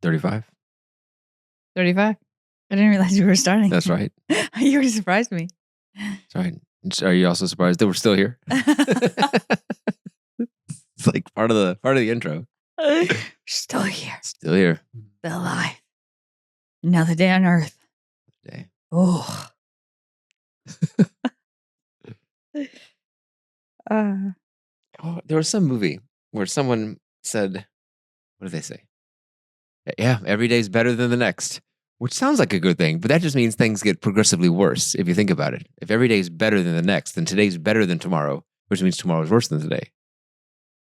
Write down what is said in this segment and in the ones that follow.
35. 35. I didn't realize you were starting. That's right. You already surprised me. That's right. Are you also surprised that we're still here? It's like part of the intro. Still here. Still here. Still alive. Another day on Earth. Day. Oh. Oh, there was some movie where someone said, what did they say? Yeah, every day's better than the next, which sounds like a good thing, but that just means things get progressively worse if you think about it. If every day is better than the next, then today's better than tomorrow, which means tomorrow's worse than today.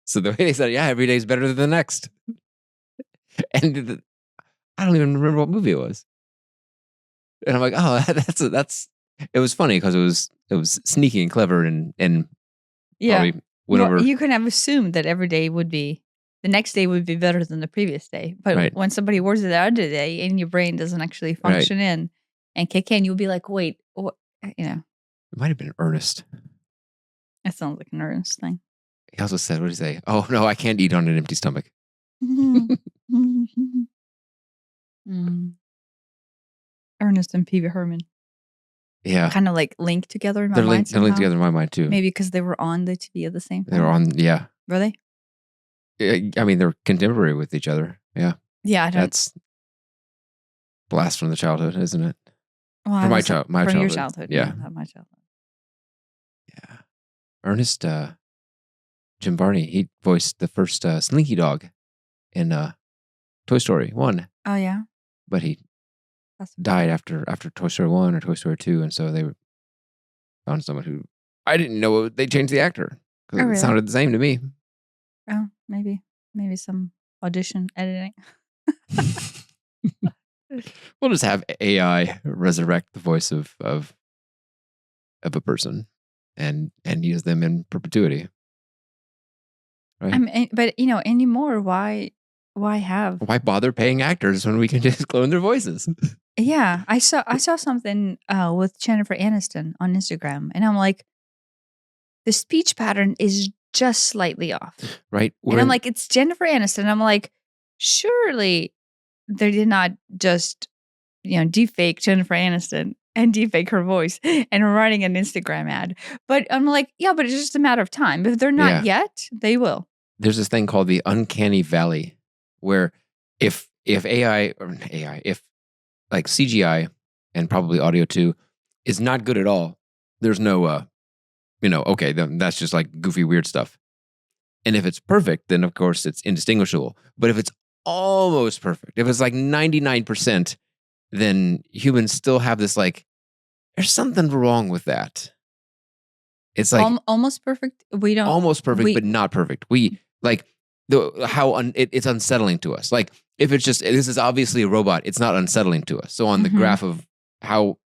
So the way they said, yeah, every day's better than the next. And I don't even remember what movie it was. And I'm like, oh, that's. It was funny because it was sneaky and clever and yeah. Whenever you could have assumed that every day would be the next day would be better than the previous day, but when somebody words it out today and your brain doesn't actually function in and kick in, you'll be like, wait, what? You know, it might have been Ernest. That sounds like an Ernest thing. He also said, what did he say? Oh no, I can't eat on an empty stomach. Ernest and Pee-wee Herman. Yeah. Kind of like linked together in my mind. They're linked together in my mind too. Maybe because they were on the TV at the same time. They were on, yeah. Were they? I mean, they're contemporary with each other. Yeah. Yeah. That's blast from the childhood, isn't it? Well, from my childhood. Your childhood. Yeah. Not my childhood. Yeah. Ernest, Jim Varney, he voiced the first Slinky Dog in Toy Story 1. Oh, yeah? But he died after Toy Story 1 or Toy Story 2, and so they found someone who I didn't know they changed the actor because it sounded the same to me. Oh, maybe some audition editing. We'll just have AI resurrect the voice of a person and use them in perpetuity. Right? But anymore, why bother paying actors when we can just clone their voices? Yeah, I saw something with Jennifer Aniston on Instagram, and I'm like, the speech pattern is just slightly off, right? And I'm like, it's Jennifer Aniston. I'm like, surely they did not just deepfake Jennifer Aniston and deepfake her voice and writing an Instagram ad. But I'm like, yeah, but it's just a matter of time. If they're not yet, they will. There's this thing called the uncanny valley, where if like CGI and probably audio too is not good at all, there's no okay, then that's just like goofy weird stuff. And if it's perfect, then of course it's indistinguishable. But if it's almost perfect, if it's like 99%, then humans still have this like, there's something wrong with that. It's like almost perfect. We don't almost perfect, but not perfect. We like it's unsettling to us. Like if it's just, this is obviously a robot, it's not unsettling to us. So on the graph of how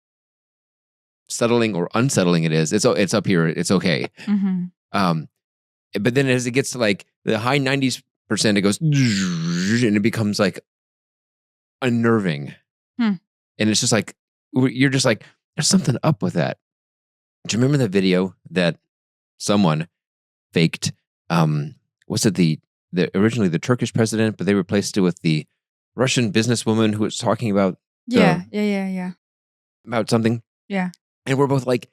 settling or unsettling it is, it's up here. It's okay. But then as it gets to like the high 90s%, it goes and it becomes like unnerving. And it's just like, you're just like, there's something up with that. Do you remember the video that someone faked? Was it the originally the Turkish president, but they replaced it with the Russian businesswoman who was talking about about something. Yeah. And we're both like,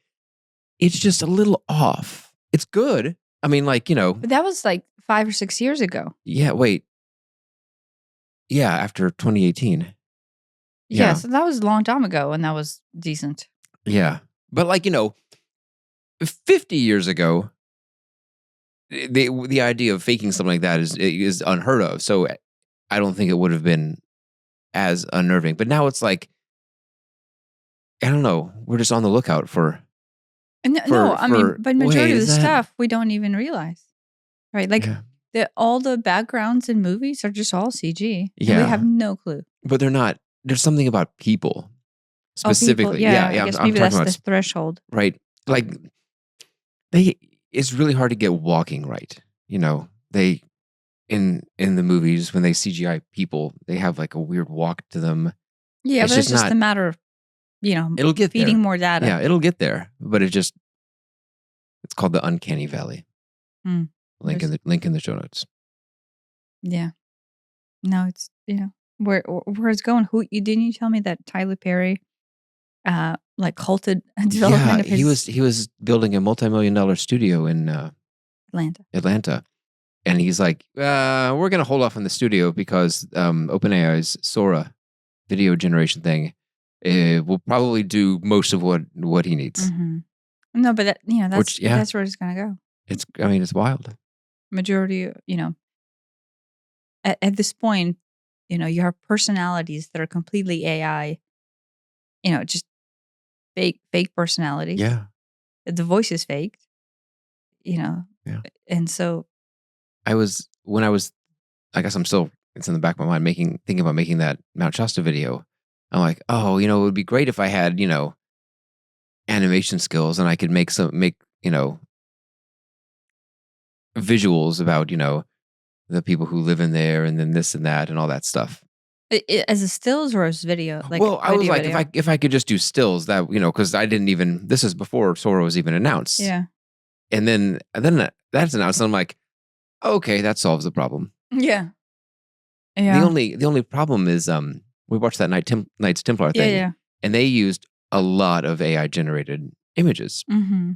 it's just a little off. It's good. I mean, like, But that was like 5 or 6 years ago. Yeah, wait. Yeah, after 2018. Yeah, so that was a long time ago, and that was decent. Yeah. But like, 50 years ago, the idea of faking something like that is unheard of. So I don't think it would have been as unnerving. But now it's like, I don't know. We're just on the lookout for. But majority of the stuff we don't even realize, right? Like all the backgrounds in movies are just all CG. Yeah, we have no clue. But they're not. There's something about people specifically. People. Yeah. I guess maybe that's the threshold, right? Like it's really hard to get walking right. They in the movies when they CGI people, they have like a weird walk to them. Yeah, but it's just a matter of it'll get feeding there. more data. Yeah, it'll get there, but it's called the uncanny valley. Link in the show notes. Yeah. No, it's where it's going. Didn't you tell me that Tyler Perry like halted Yeah, development of his he was building a multi-million-dollar studio in Atlanta? Atlanta, and he's like, "We're gonna hold off on the studio because OpenAI's Sora video generation thing will probably do most of what he needs." Mm-hmm. No, but Which, that's where it's gonna go. I mean, it's wild. Majority, at this point, you have personalities that are completely AI. Just fake personalities. Yeah, The voice is faked. yeah. And so When I was, I guess I'm still, it's in the back of my mind, thinking about making that Mount Shasta video. I'm like, oh, it would be great if I had, animation skills and I could make visuals about, the people who live in there and then this and that and all that stuff. as a stills or as video, like Well, I was video, like, video. if I could just do stills, that, because I didn't even, this is before Sora was even announced. Yeah. And then that's announced, and I'm like, okay, that solves the problem. Yeah. Yeah. The only problem is we watched that Knights Templar thing, Yeah. and they used a lot of AI generated images, Mm-hmm.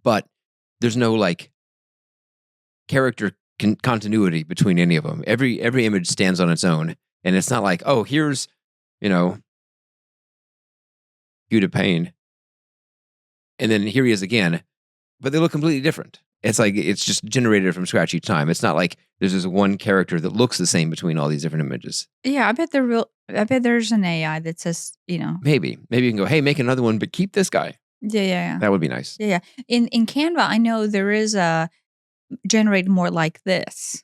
but there's no like character continuity between any of them. Every image stands on its own, and it's not like, oh, here's Hugh Payne, and then here he is again, but they look completely different. It's like it's just generated from scratch each time. It's not like there's this one character that looks the same between all these different images. Yeah, I bet there's an AI that says, Maybe you can go, hey, make another one, but keep this guy. Yeah. That would be nice. Yeah. In Canva, I know there is a generate more like this,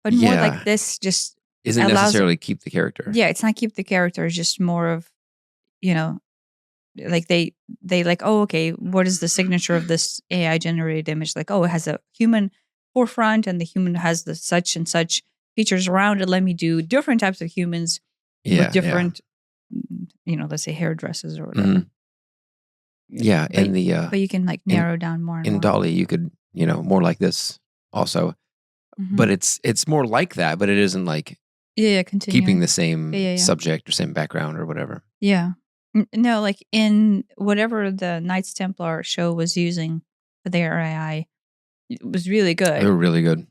but more like this just isn't necessarily keep the character. Yeah, it's not keep the character. It's just more of, like they like, oh, okay, what is the signature of this AI generated image? Like, oh, it has a human forefront and the human has the such and such features around it. Let me do different types of humans with different, let's say hairdressers or whatever. Mm-hmm. Yeah, but you can like narrow down more. In Dolly, you could, more like this also, but it's more like that, but it isn't like keeping the same subject or same background or whatever. Yeah. No, like in whatever the Knights Templar show was using for their AI, it was really good. They were really good.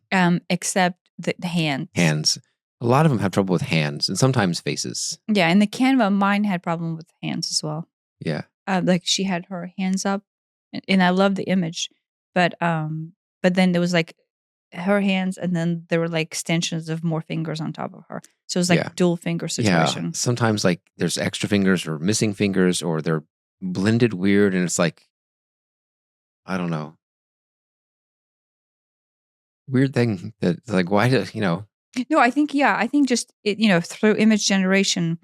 Except the hands. Hands. A lot of them have trouble with hands and sometimes faces. Yeah, and the Canva, mine had problem with hands as well. Yeah. Like she had her hands up, and I love the image, but then there was like her hands, and then there were like extensions of more fingers on top of her. So it was like dual finger situation. Yeah. Sometimes like there's extra fingers or missing fingers or they're blended weird, and it's like, I don't know. Weird thing that like, why do No, I think just through image generation,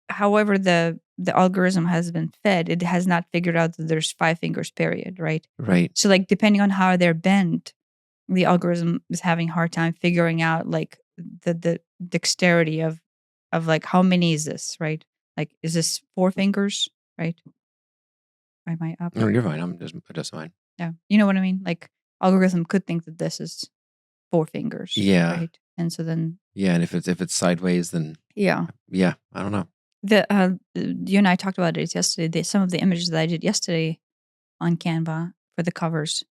however the algorithm has been fed, it has not figured out that there's 5 fingers period, right? Right. So like depending on how they're bent, the algorithm is having a hard time figuring out like the dexterity of like how many is this, right? Like is this 4 fingers, right? Am I up? No, you're fine. I'm just fine. Yeah, you know what I mean. Like algorithm could think that this is 4 fingers. Yeah. Right. And so then. Yeah, and if it's sideways, then. Yeah. Yeah, I don't know. You and I talked about it yesterday. Some of the images that I did yesterday on Canva for the covers.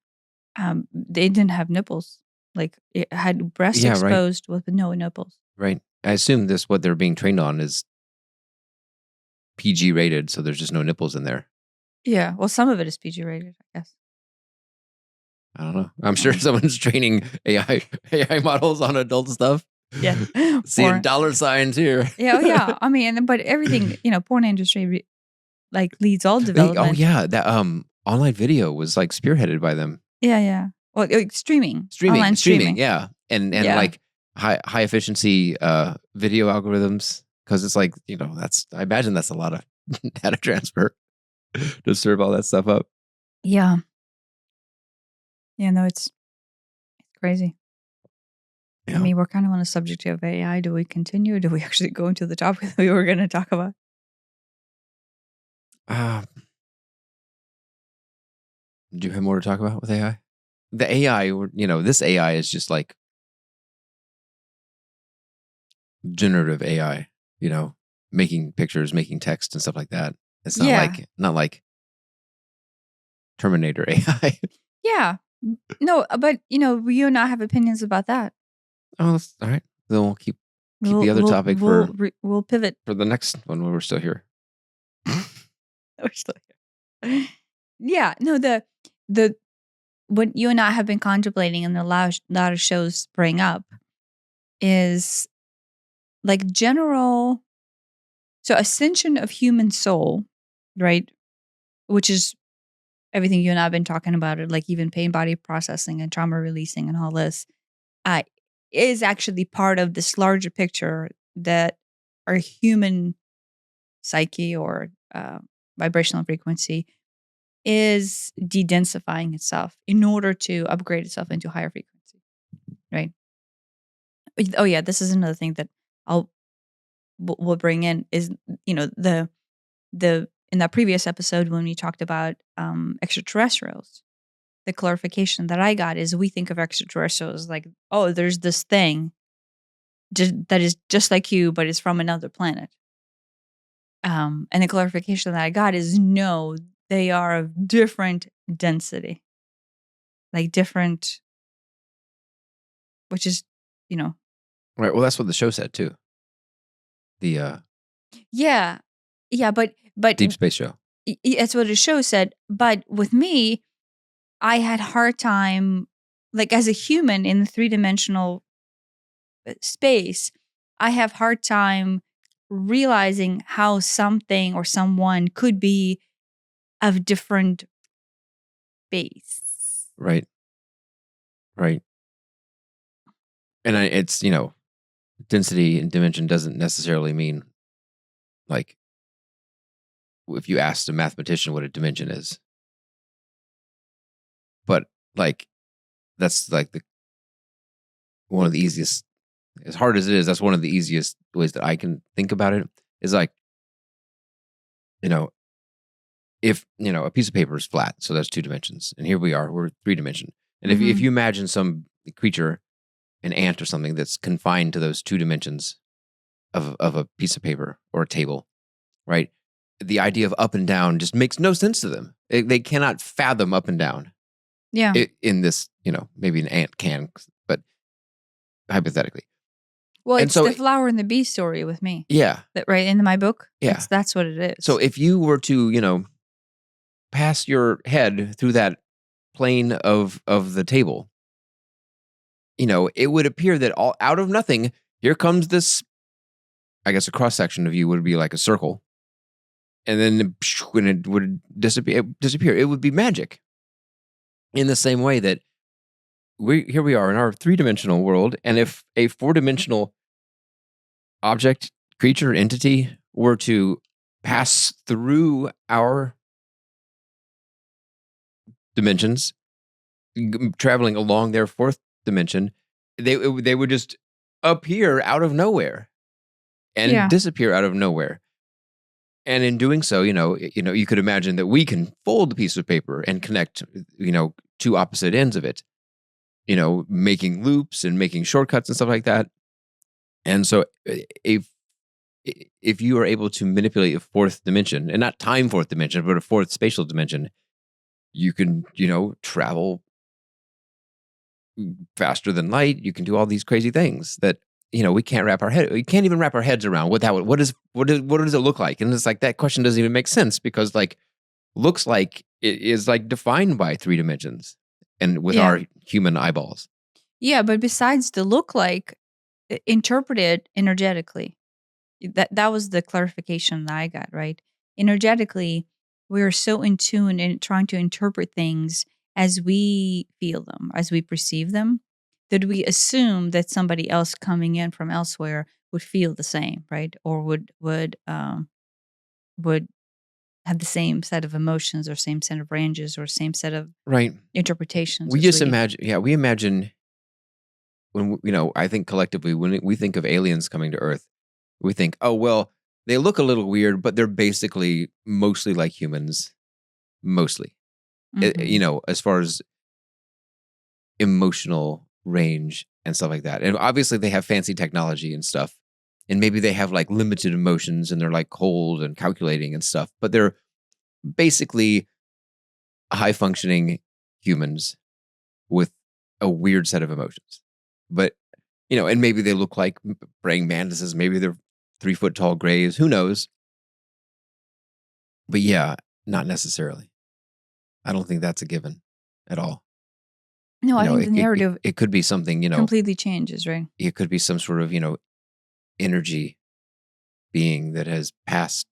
They didn't have nipples. Like it had breasts exposed with no nipples. Right. I assume what they're being trained on is PG rated, so there's just no nipples in there. Yeah. Well, some of it is PG rated, I guess. I don't know. I'm sure someone's training AI models on adult stuff. Yeah. Seeing dollar signs here. Yeah. Oh, yeah. I mean, but everything, porn industry like leads all development. Oh yeah. That online video was like spearheaded by them. Yeah. Well, streaming. Online streaming. Yeah. And like high efficiency video algorithms. Cause it's like, I imagine that's a lot of data transfer to serve all that stuff up. Yeah. Yeah, no, it's crazy. Yeah. I mean, we're kind of on the subject of AI. Do we continue? Or do we actually go into the topic that we were going to talk about? Do you have more to talk about with AI? The AI, this AI is just like generative AI. making pictures, making text and stuff like that. It's Yeah. not like Terminator AI. Yeah. No, but you and I have opinions about that. Oh, all right. Then we'll keep the other topic We'll pivot. for the next one when we're still here. We're still here. Yeah. No, the what you and I have been contemplating and a lot of shows bring up is like general ascension of human soul, right? Which is everything you and I have been talking about it, like even pain body processing and trauma releasing and all this, uh, is actually part of this larger picture that our human psyche or vibrational frequency is de-densifying itself in order to upgrade itself into higher frequency, right? Oh yeah, this is another thing that we'll bring in is the in that previous episode when we talked about extraterrestrials. The clarification that I got is we think of extraterrestrials like, oh, there's this thing that is just like you, but it's from another planet. And the clarification that I got is no, they are of different density, like different, which is, Right. Well, that's what the show said too. The yeah, but Deep Space Show. That's what the show said. But with me, I had hard time, like as a human in the 3-dimensional space, I have hard time realizing how something or someone could be of different base. Right. Right. And it's, density and dimension doesn't necessarily mean like if you asked a mathematician what a dimension is. But like that's like one of the easiest, as hard as it is, that's one of the easiest ways that I can think about it is like, if, a piece of paper is flat, so that's 2 dimensions. And here we are, we're 3 dimension. And if you imagine some creature, an ant or something that's confined to those 2 dimensions of a piece of paper or a table, right? The idea of up and down just makes no sense to them. They cannot fathom up and down. Yeah. In this, maybe an ant can, but hypothetically. Well, it's the flower and the bee story with me. Yeah. Right in my book. Yeah. That's what it is. So if you were to, pass your head through that plane of the table, it would appear that all out of nothing, here comes this, I guess a cross section of you would be like a circle. And then when it would disappear, it would be magic. In the same way that here we are in our 3-dimensional world, and if a 4-dimensional object, creature, entity were to pass through our dimensions, traveling along their 4th dimension, they would just appear out of nowhere and disappear out of nowhere. And in doing so, you could imagine that we can fold a piece of paper and connect, 2 opposite ends of it, making loops and making shortcuts and stuff like that. And so if you are able to manipulate a 4th dimension, and not time 4th dimension, but a 4th spatial dimension, you can, travel faster than light. You can do all these crazy things that, we can't even wrap our heads around what does it look like? And it's like, that question doesn't even make sense because like, looks like it is like defined by 3 dimensions and with our human eyeballs. Yeah. But besides the look like, interpret it energetically. That was the clarification that I got, right? Energetically, we are so in tune and trying to interpret things as we feel them, as we perceive them, that we assume that somebody else coming in from elsewhere would feel the same, right? Or would have the same set of emotions or same set of ranges or same set of interpretations. We just imagine, we imagine when, I think collectively, when we think of aliens coming to Earth, we think, oh, well, they look a little weird, but they're basically mostly like humans, mostly, as far as emotional range and stuff like that. And obviously they have fancy technology and stuff, and maybe they have like limited emotions and they're like cold and calculating and stuff, but they're basically high functioning humans with a weird set of emotions. But, and maybe they look like praying mantises. Maybe they're 3 foot tall grays. Who knows? But yeah, not necessarily. I don't think that's a given at all. No, I think the narrative it could be something, completely changes, right? it could be some sort of, energy being that has passed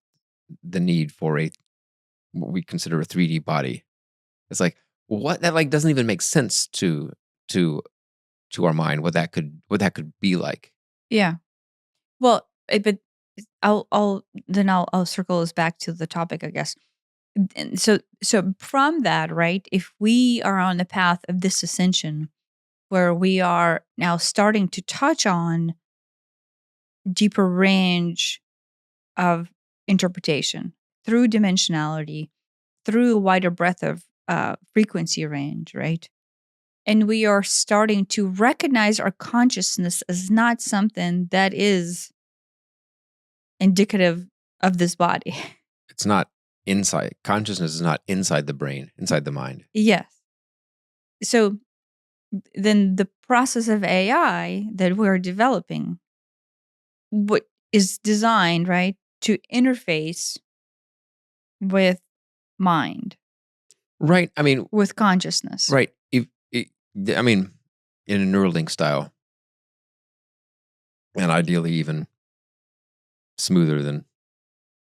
the need for what we consider a 3D body. It's like, what that like doesn't even make sense to our mind what that could be like. Yeah. Well, but I'll circle us back to the topic, I guess. And so from that, right? If we are on the path of this ascension, where we are now starting to touch on deeper range of interpretation through dimensionality, through a wider breadth of frequency range, right? And we are starting to recognize our consciousness as not something that is indicative of this body. It's not inside. Consciousness is not inside the brain, inside the mind. Yes. So then the process of AI that we're developing, what is designed, right, to interface with mind, Right. I mean, with consciousness. right. I mean, in a Neuralink style, and ideally even smoother than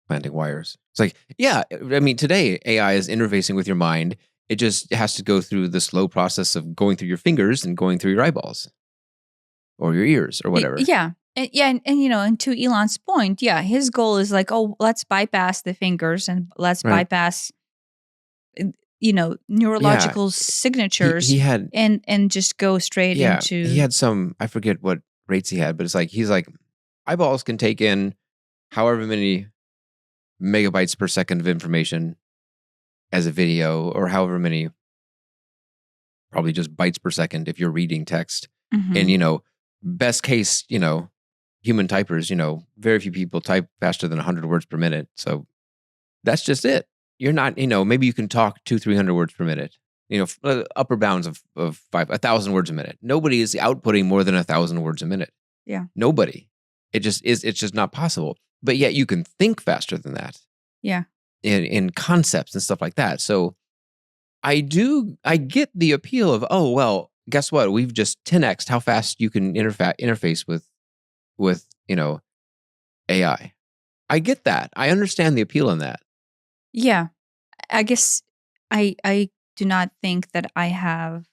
planting wires. It's like, yeah, I mean, today AI is interfacing with your mind. It just has to go through the slow process of going through your fingers and going through your eyeballs or your ears or whatever. Yeah. And, and to Elon's point, yeah, his goal is like, oh, let's bypass the fingers and let's bypass, neurological signatures he had, and just go straight into. He had some, I forget what rates he had, but it's like, he's like, eyeballs can take in however many megabytes per second of information as a video, or however many, probably just bytes per second if you're reading text. Mm-hmm. And, best case, human typers, very few people type faster than 100 words per minute. So that's just it. You're not, maybe you can talk 200-300 words per minute, upper bounds of 1,000 words a minute. Nobody is outputting more than 1,000 words a minute. Yeah. Nobody. It's just not possible. But yet you can think faster than that. Yeah. In concepts and stuff like that. So I get the appeal of, oh, well, guess what? We've just 10x'd how fast you can interface with AI. I get that. I understand the appeal in that. Yeah. I guess I do not think that I have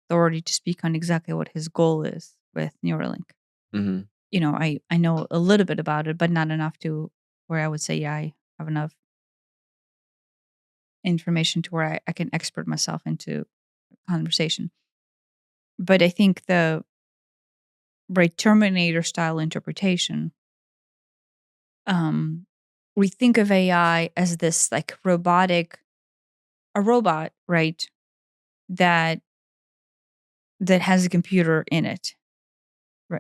authority to speak on exactly what his goal is with Neuralink. Mm-hmm. I know a little bit about it, but not enough to where I would say, yeah, I have enough information to where I can expert myself into conversation. But I think the Terminator style interpretation, we think of AI as this like a robot, right? That has a computer in it.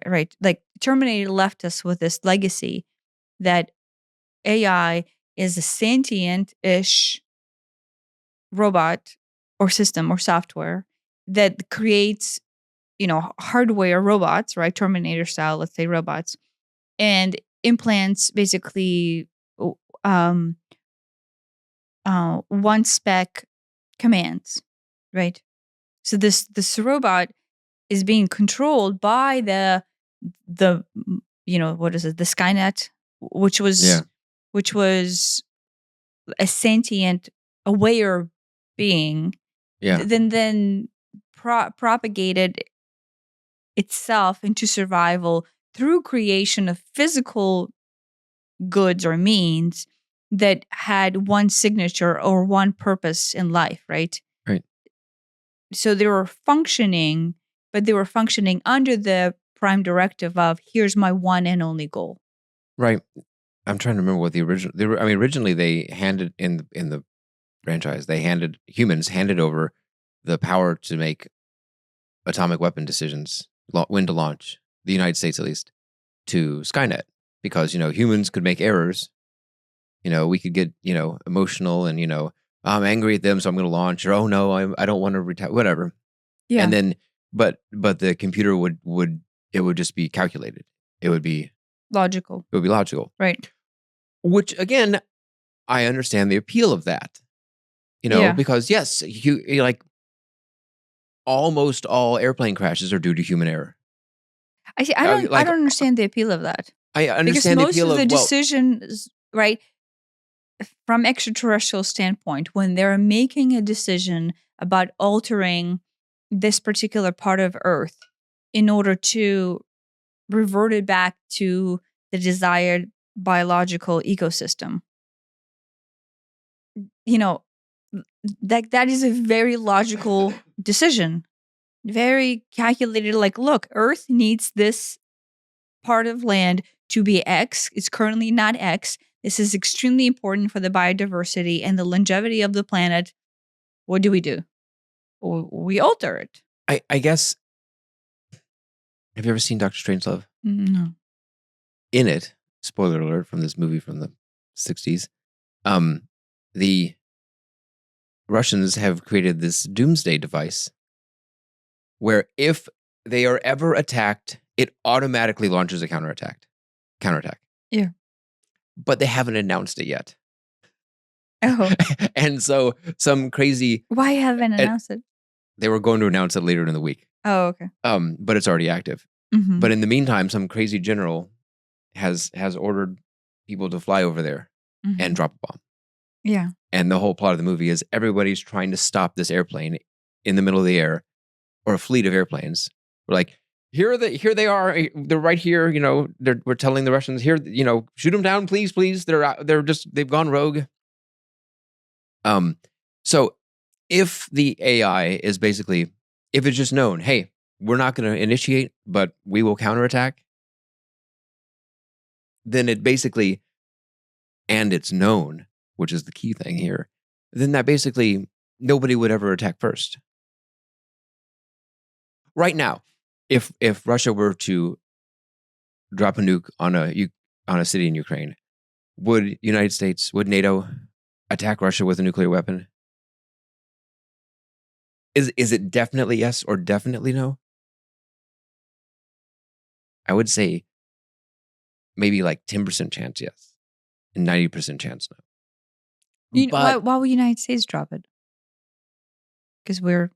Right. Like Terminator left us with this legacy that AI is a sentient-ish robot or system or software that creates, hardware robots, right? Terminator style, let's say robots, and implants basically one spec commands, right? So this robot is being controlled by the what is it? The Skynet, which was a sentient, aware being. Yeah. Then propagated itself into survival through creation of physical goods or means that had one signature or one purpose in life, right? Right. So they were functioning, but they were functioning under the prime directive of here's my one and only goal. Right. I'm trying to remember what the original. Originally they handed in the franchise, humans handed over the power to make atomic weapon decisions, when to launch, the United States at least, to Skynet. because humans could make errors. We could get emotional and I'm angry at them, so I'm going to launch, or oh no, I don't want to retire, whatever. Yeah. And then, but the computer would it would just be calculated. It would be logical. Right. Which again, I understand the appeal of that. Yeah. Because yes, you like almost all airplane crashes are due to human error. I see. I don't understand the appeal of that. I Because understand the most appeal of the of decisions, right, from extraterrestrial standpoint, when they're making a decision about altering this particular part of Earth in order to revert it back to the desired biological ecosystem, that is a very logical decision, very calculated. Like, look, Earth needs this part of land to be X. It's currently not X. This is extremely important for the biodiversity and the longevity of the planet. What do? We alter it. I guess. Have you ever seen Dr. Strangelove? No. In it, spoiler alert from this movie from the 60s, the Russians have created this doomsday device where if they are ever attacked, it automatically launches a counterattack. Yeah. But they haven't announced it yet. Oh. And so some crazy... Why haven't announced it? They were going to announce it later in the week. Oh, okay. But it's already active. Mm-hmm. But in the meantime, some crazy general has ordered people to fly over there and drop a bomb. Yeah. And the whole plot of the movie is everybody's trying to stop this airplane in the middle of the air, or a fleet of airplanes. We're like, here they are. They're right here. We're telling the Russians here, shoot them down, please. They've gone rogue. So if the AI is basically, if it's just known, hey, we're not going to initiate, but we will counterattack, then it basically, and it's known, which is the key thing here, then that basically nobody would ever attack first. Right now, if Russia were to drop a nuke on a city in Ukraine, would United States, would NATO attack Russia with a nuclear weapon? Is it definitely yes or definitely no? I would say maybe like 10% chance yes and 90% chance no. Why would United States drop it? Because we're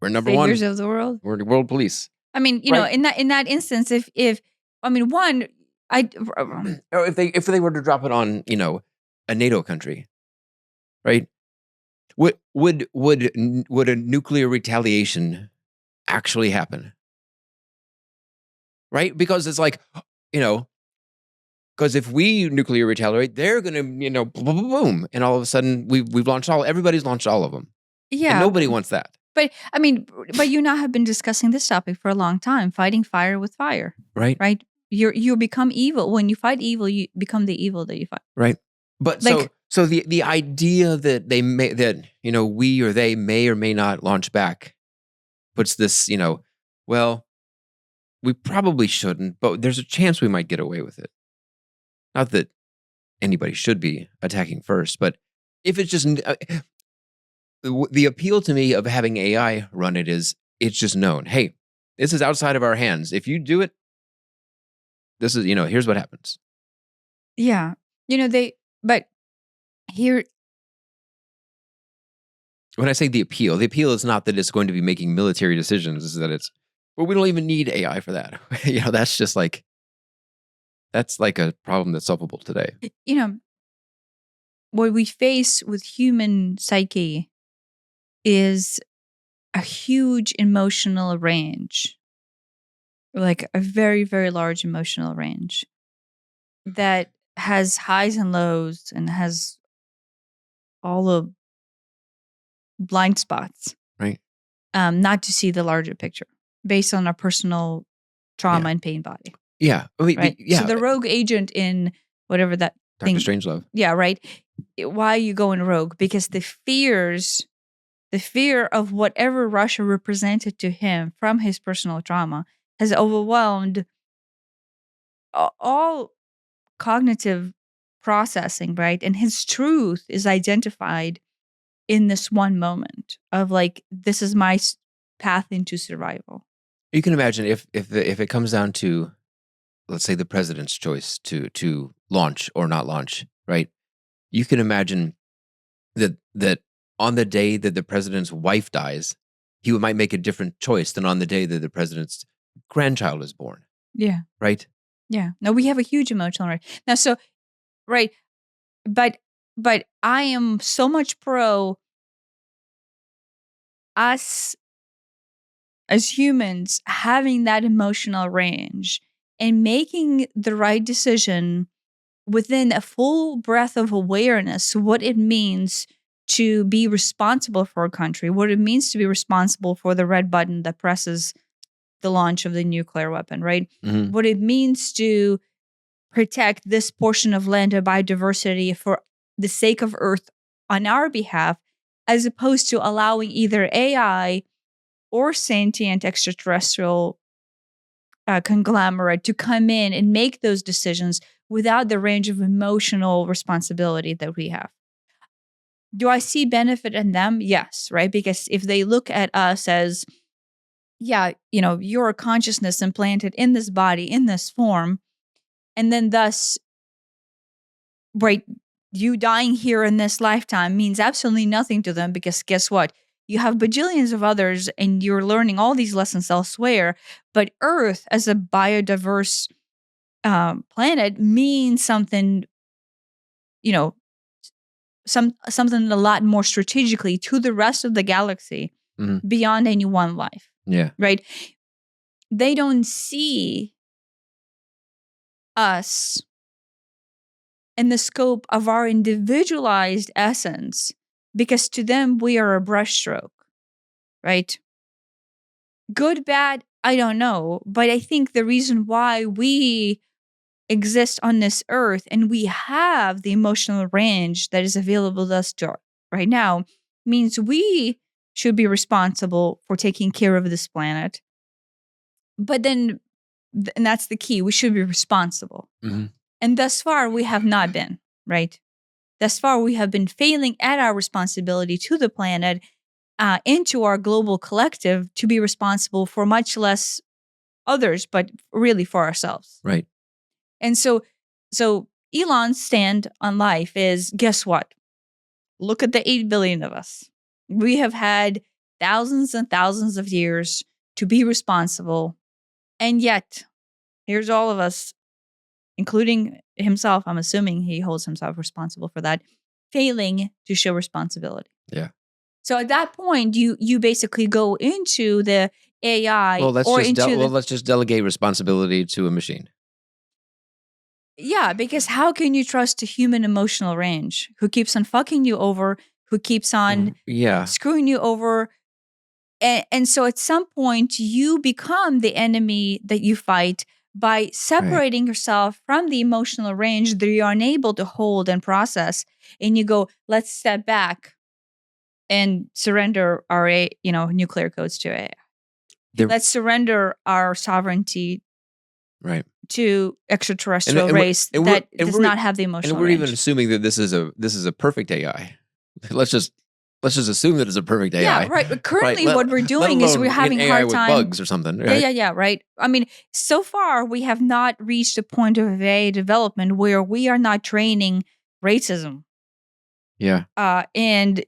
number saviors one of the world. We're the world police. I mean, Right. in that instance, if or if they were to drop it on a NATO country, right? Would a nuclear retaliation actually happen? Right? Because it's like, because if we nuclear retaliate, they're gonna, boom, boom, boom, and all of a sudden we've launched everybody's launched all of them. Yeah. And nobody wants that. But I mean, but you and I have been discussing this topic for a long time, fighting fire with fire. Right. Right. You become evil. When you fight evil, you become the evil that you fight. Right. But so the idea that we or they may or may not launch back puts this, well, we probably shouldn't, but there's a chance we might get away with it. Not that anybody should be attacking first, but if it's just the appeal to me of having AI run it is it's just known. Hey, this is outside of our hands. If you do it, this is, here's what happens. Yeah. But here. When I say the appeal is not that it's going to be making military decisions, is that we don't even need AI for that. That's just like, that's like a problem that's solvable today. What we face with human psyche is a huge emotional range, like a very, very large emotional range that has highs and lows and has all the blind spots. Right. Not to see the larger picture based on our personal trauma and pain body. Yeah. I mean, right. Yeah. So the rogue agent in whatever that Dr. thing. Strangelove. Yeah. Right. Why are you going rogue? Because the fear of whatever Russia represented to him from his personal trauma has overwhelmed all cognitive processing, right? And his truth is identified in this one moment of like, this is my path into survival. You can imagine if it comes down to, let's say, the president's choice to launch or not launch, right? You can imagine that on the day that the president's wife dies, he might make a different choice than on the day that the president's grandchild is born, Yeah. right? Yeah. No, we have a huge emotional right now. So, right. But I am so much pro us as humans having that emotional range and making the right decision within a full breadth of awareness, what it means to be responsible for a country, what it means to be responsible for the red button that presses the launch of the nuclear weapon, right? Mhm. What it means to protect this portion of land and biodiversity for the sake of Earth on our behalf, as opposed to allowing either AI or sentient extraterrestrial conglomerate to come in and make those decisions without the range of emotional responsibility that we have. Do I see benefit in them? Yes, right? Because if they look at us as, yeah, you're a consciousness implanted in this body, in this form, and then thus, right, you dying here in this lifetime means absolutely nothing to them because guess what? You have bajillions of others and you're learning all these lessons elsewhere. But Earth, as a biodiverse planet, means something, something a lot more strategically to the rest of the galaxy Mhm. beyond any one life, Yeah. right? They don't see us in the scope of our individualized essence because to them we are a brushstroke, right? Good, bad, I don't know. But I think the reason why we exist on this earth and we have the emotional range that is available to us right now means we should be responsible for taking care of this planet. But then, and that's the key, we should be responsible. Mhm. And thus far, we have not been, right? Thus far, we have been failing at our responsibility to the planet and to our global collective to be responsible for much less others, but really for ourselves. Right. And so Elon's stand on life is, guess what? Look at the 8 billion of us. We have had thousands and thousands of years to be responsible. And yet, here's all of us, including himself, I'm assuming he holds himself responsible for that, failing to show responsibility. Yeah. So at that point, you basically go into the AI Well, or into let's just delegate responsibility to a machine. Yeah, because how can you trust a human emotional range who keeps on fucking you over, who keeps on Yeah. screwing you over? And so at some point, you become the enemy that you fight by separating yourself from the emotional range that you're unable to hold and process. And you go, let's step back and surrender our nuclear codes to AI. Let's surrender our sovereignty Right. to extraterrestrial race that does not have the emotional and we're range. even assuming that this is a perfect AI. Let's just assume that it's a perfect AI. Yeah, right. But currently, right? what we're doing is we're having an a AI hard with time. bugs or something. Right? Yeah. Right. I mean, so far we have not reached a point of AI development where we are not training racism. Yeah. And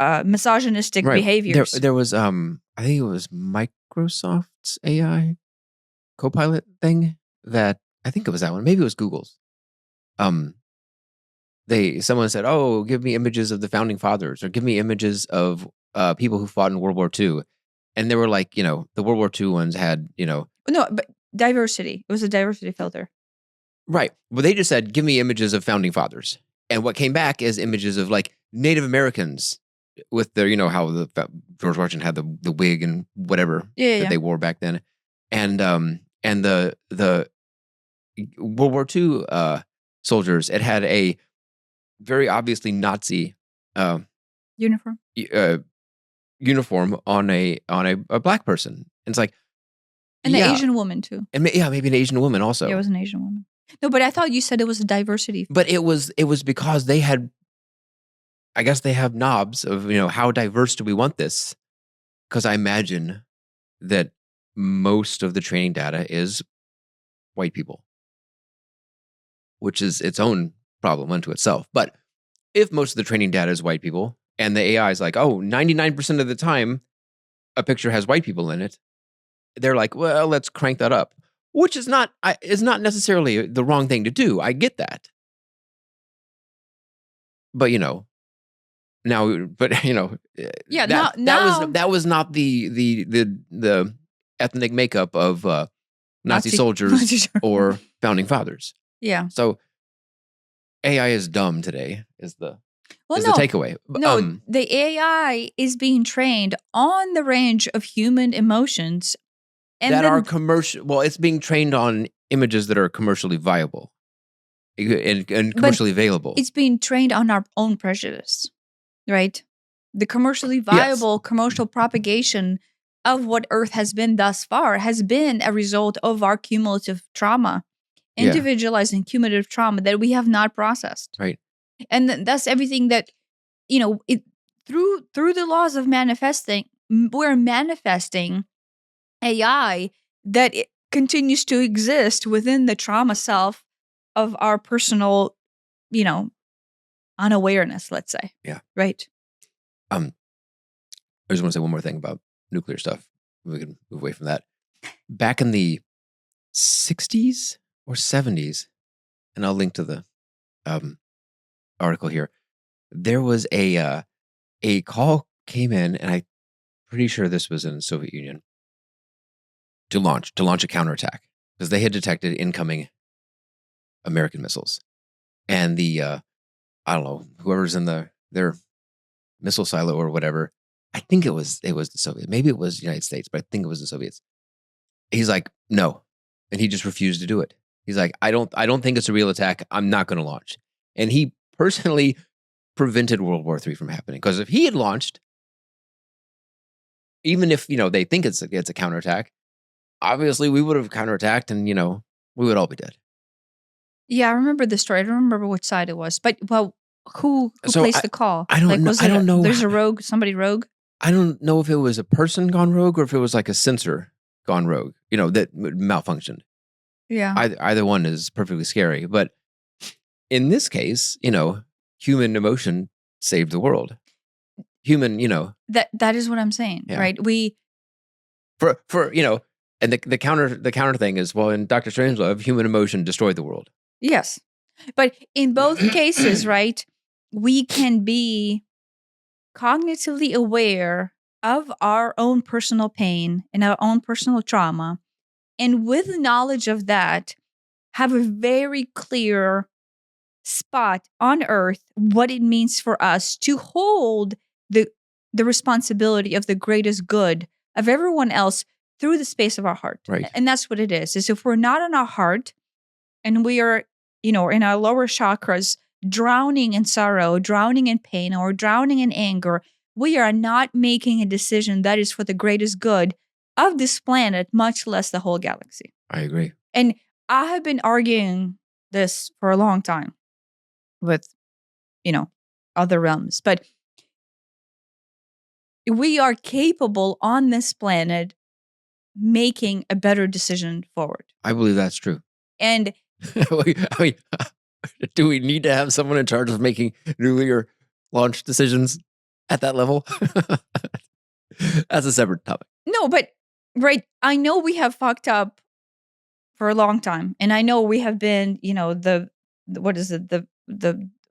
misogynistic behaviors. There was I think it was Microsoft's AI Copilot thing that I think it was that one. Maybe it was Google's. Someone said, "Oh, give me images of the founding fathers, or give me images of people who fought in World War II." And they were like, the World War II ones had, No, but diversity. It was a diversity filter. Right. Well, they just said, "Give me images of founding fathers," and what came back is images of like Native Americans with their, how George Washington had the wig and whatever that they wore back then, and the World War II soldiers. It had a very obviously Nazi uniform uniform on a black person. And it's like, and the Asian woman too. And maybe an Asian woman also. Yeah, it was an Asian woman. No, but I thought you said it was a diversity. But it was because they had, I guess they have knobs of, how diverse do we want this? Because I imagine that most of the training data is white people, which is its own problem unto itself. But if most of the training data is white people and the AI is like, 99% of the time a picture has white people in it, they're like, well, let's crank that up, which is not necessarily the wrong thing to do. I get that. But, now, but Yeah, that was not the ethnic makeup of Nazi soldiers or founding fathers. Yeah. So AI is dumb today is the takeaway. No, the AI is being trained on the range of human emotions and that are commercial. Well, it's being trained on images that are commercially viable and commercially available. It's being trained on our own prejudice, right? The commercially viable commercial propagation of what Earth has been thus far has been a result of our cumulative trauma, individualized and cumulative trauma that we have not processed. Right. And that's everything that, through the laws of manifesting, we're manifesting AI that it continues to exist within the trauma self of our personal, unawareness, let's say. Yeah. Right. I just want to say one more thing about nuclear stuff. We can move away from that. Back in the 60s or 70s, and I'll link to the article here. There was a call came in, and I'm pretty sure this was in the Soviet Union, to launch a counterattack because they had detected incoming American missiles, and the I don't know, whoever's in their missile silo or whatever. I think it was the Soviet. Maybe it was the United States, but I think it was the Soviets. He's like, no, and he just refused to do it. He's like, I don't think it's a real attack. I'm not going to launch. And he personally prevented World War III from happening, because if he had launched, even if they think it's a counterattack, obviously we would have counterattacked, and we would all be dead. Yeah, I remember the story. I don't remember which side it was, but who placed the call? I don't know. I don't know. There's a rogue, somebody rogue. I don't know if it was a person gone rogue or if it was like a sensor gone rogue, that malfunctioned. Yeah. Either one is perfectly scary. But in this case, human emotion saved the world. Human, That is what I'm saying, right? We for and the counter thing is, well, in Dr. Strangelove, human emotion destroyed the world. Yes. But in both cases, right, we can be cognitively aware of our own personal pain and our own personal trauma. And with the knowledge of that, have a very clear spot on Earth what it means for us to hold the responsibility of the greatest good of everyone else through the space of our heart. Right. And that's what it is if we're not in our heart and we are, in our lower chakras, drowning in sorrow, drowning in pain, or drowning in anger, we are not making a decision that is for the greatest good of this planet, much less the whole galaxy. I agree. And I have been arguing this for a long time with, other realms. But we are capable on this planet making a better decision forward. I believe that's true. And I mean, do we need to have someone in charge of making nuclear launch decisions at that level? That's a separate topic. No, but right, I know we have fucked up for a long time, and I know we have been, the what is it,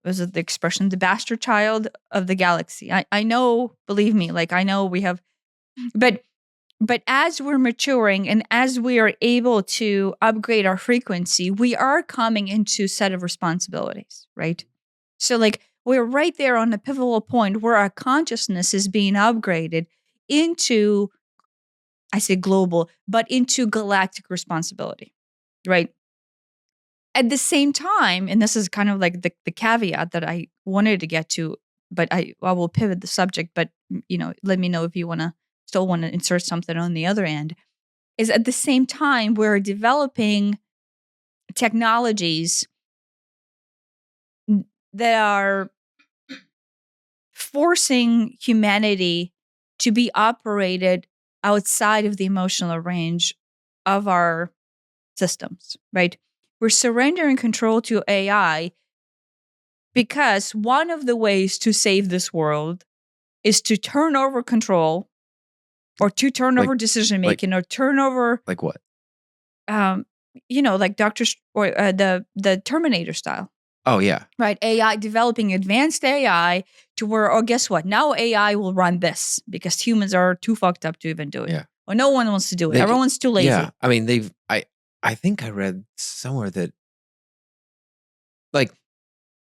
was it the expression, the bastard child of the galaxy? I know, believe me, I know we have, but as we're maturing and as we are able to upgrade our frequency, we are coming into a set of responsibilities, right? So we're right there on the pivotal point where our consciousness is being upgraded into, I say global, but into galactic responsibility, right? At the same time, and this is kind of like the caveat that I wanted to get to, but I will pivot the subject, but let me know if you still want to insert something on the other end, is at the same time we're developing technologies that are forcing humanity to be operated outside of the emotional range of our systems, right? We're surrendering control to AI because one of the ways to save this world is to turn over control or to turn Like- over decision making or turn over, Like what? like the Terminator style. Oh, yeah. Right, AI, developing advanced AI to where, oh, guess what? Now AI will run this because humans are too fucked up to even do it. Yeah. Or no one wants to do it. They- Everyone's too lazy. Yeah. I mean, I think I read somewhere that, like,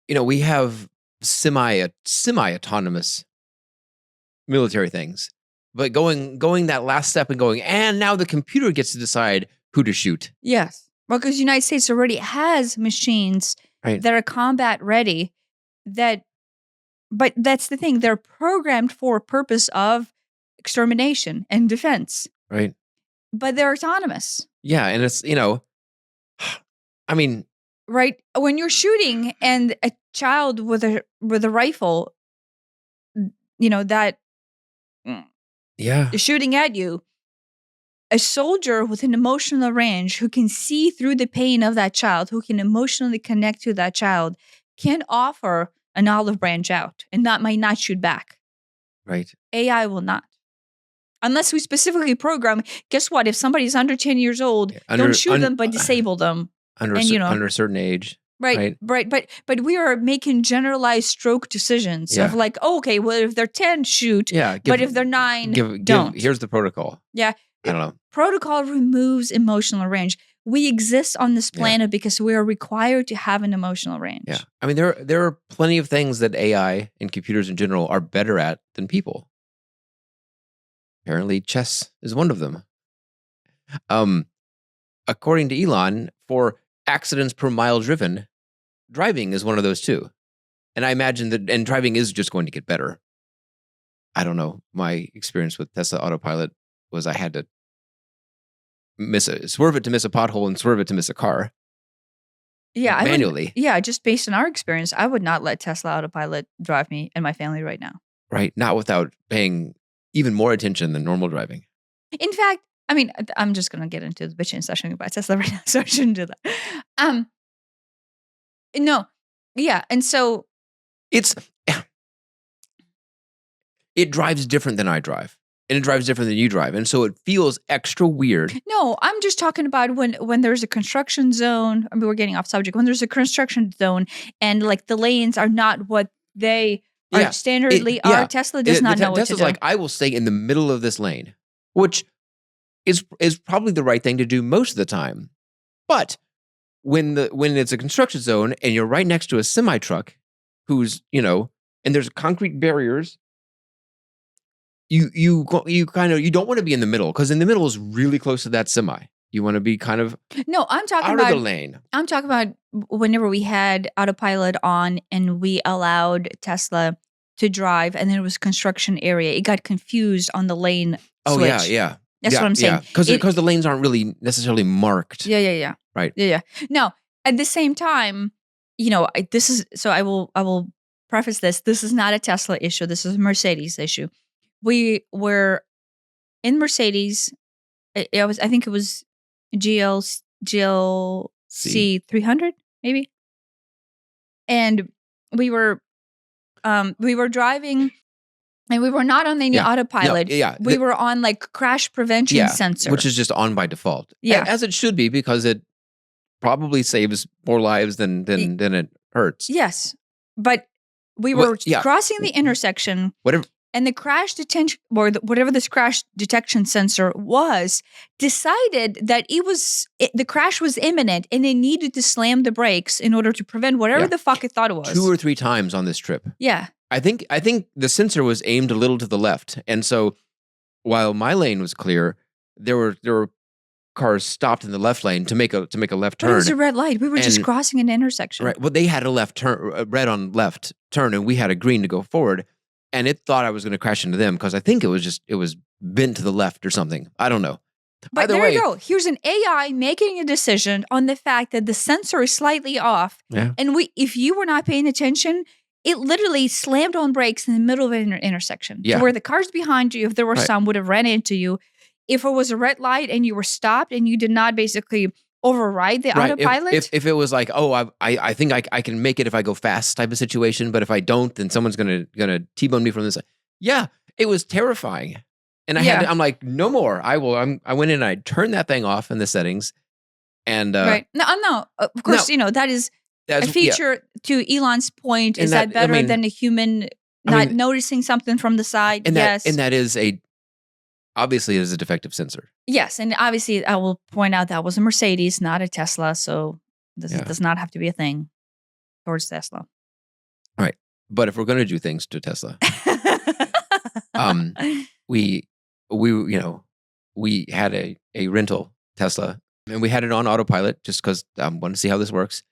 we have semi-autonomous military things, but going that last step and going, and now the computer gets to decide who to shoot. Yes. Well, because the United States already has machines Right. that are combat ready but that's the thing. They're programmed for a purpose of extermination and defense. Right. But they're autonomous. Yeah. And it's, I mean, right? When you're shooting and a child with a rifle, that yeah. is shooting at you, a soldier with an emotional range who can see through the pain of that child, who can emotionally connect to that child, can offer an olive branch out and that might not shoot back. Right. AI will not. Unless we specifically program, guess what? If somebody's under 10 years old, don't shoot them, but disable them. Under a certain age. Right. But we are making generalized stroke decisions of like, oh, okay, well, if they're 10, shoot. Yeah. But if they're 9, don't. Here's the protocol. Yeah. I don't know. Protocol removes emotional range. We exist on this planet because we are required to have an emotional range. Yeah. I mean, there are plenty of things that AI and computers in general are better at than people. Apparently, chess is one of them. According to Elon, for accidents per mile driven, driving is one of those too. And I imagine that, and driving is just going to get better. I don't know. My experience with Tesla Autopilot was I had to swerve it to miss a pothole and swerve it to miss a car. Yeah, manually. Just based on our experience, I would not let Tesla Autopilot drive me and my family right now. Right. Not without paying even more attention than normal driving. In fact, I mean, I'm just going to get into the bitching session about Tesla right now, so I shouldn't do that. No. Yeah. And so it drives different than I drive. And it drives different than you drive. And so it feels extra weird. No, I'm just talking about when there's a construction zone. I mean, we're getting off subject. When there's a construction zone and like the lanes are not what they are standardly are, Tesla does not know what to do. Tesla's like, I will stay in the middle of this lane, which is probably the right thing to do most of the time. But when it's a construction zone and you're right next to a semi truck who's, and there's concrete barriers, you don't want to be in the middle, because in the middle is really close to that semi. You want to be kind of I'm talking out about of the lane. I'm talking about whenever we had autopilot on and we allowed Tesla to drive, and then it was construction area. It got confused on the lane switch. Oh yeah. That's what I'm saying. Because the lanes aren't really necessarily marked. Yeah. Right. Yeah. No, at the same time, this is, so I will preface this. This is not a Tesla issue. This is a Mercedes issue. We were in Mercedes. I think it was GLC 300 maybe. And we were driving. And we were not on the autopilot. We were on like crash prevention sensor. Which is just on by default. Yeah. As it should be, because it probably saves more lives than it hurts. Yes. But we were crossing the intersection. Whatever. And the crash detection, or whatever this crash detection sensor was, decided that the crash was imminent and they needed to slam the brakes in order to prevent whatever the fuck it thought it was. 2 or 3 times on this trip. Yeah. I think the sensor was aimed a little to the left, and so while my lane was clear, there were cars stopped in the left lane to make a left turn. But it was a red light. We were just crossing an intersection. Right. Well, they had a left turn, a red on left turn, and we had a green to go forward. And it thought I was going to crash into them because I think it was bent to the left or something. I don't know. But Either there way, you go. Here's an AI making a decision on the fact that the sensor is slightly off. yeah, And if you were not paying attention, it literally slammed on brakes in the middle of an intersection to yeah, where the cars behind you, if there were right. some, would have ran into you. If it was a red light and you were stopped and you did not basically override the Right. autopilot. If it was like, oh, I think I can make it if I go fast type of situation, but if I don't, then someone's gonna T-bone me from this. Yeah, it was terrifying, and Yeah. I'm like, no more. I went in and I turned that thing off in the settings, and Right. No. Of course, that is a that's feature to Elon's point. And Is that that- I better mean- than a human I not mean- noticing something from the side? and Yes. that is obviously it is a defective sensor. Yes. And obviously, I will point out that was a Mercedes, not a Tesla. So this Yeah. does not have to be a thing towards Tesla. Right. But if we're going to do things to Tesla, we we had a rental Tesla, and we had it on autopilot just because I wanted to see how this works.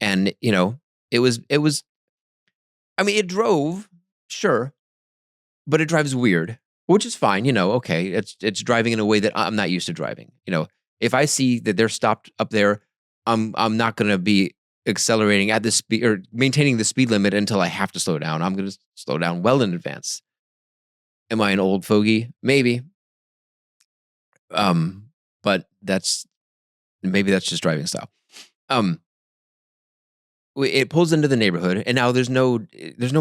And it was I mean, it drove, sure, but it drives weird, which is fine. Okay, it's driving in a way that I'm not used to driving. If I see that they're stopped up there, I'm not going to be accelerating at the speed or maintaining the speed limit until I have to slow down. I'm going to slow down well in advance. Am I an old fogey? Maybe. But maybe that's just driving style. It pulls into the neighborhood, and now there's no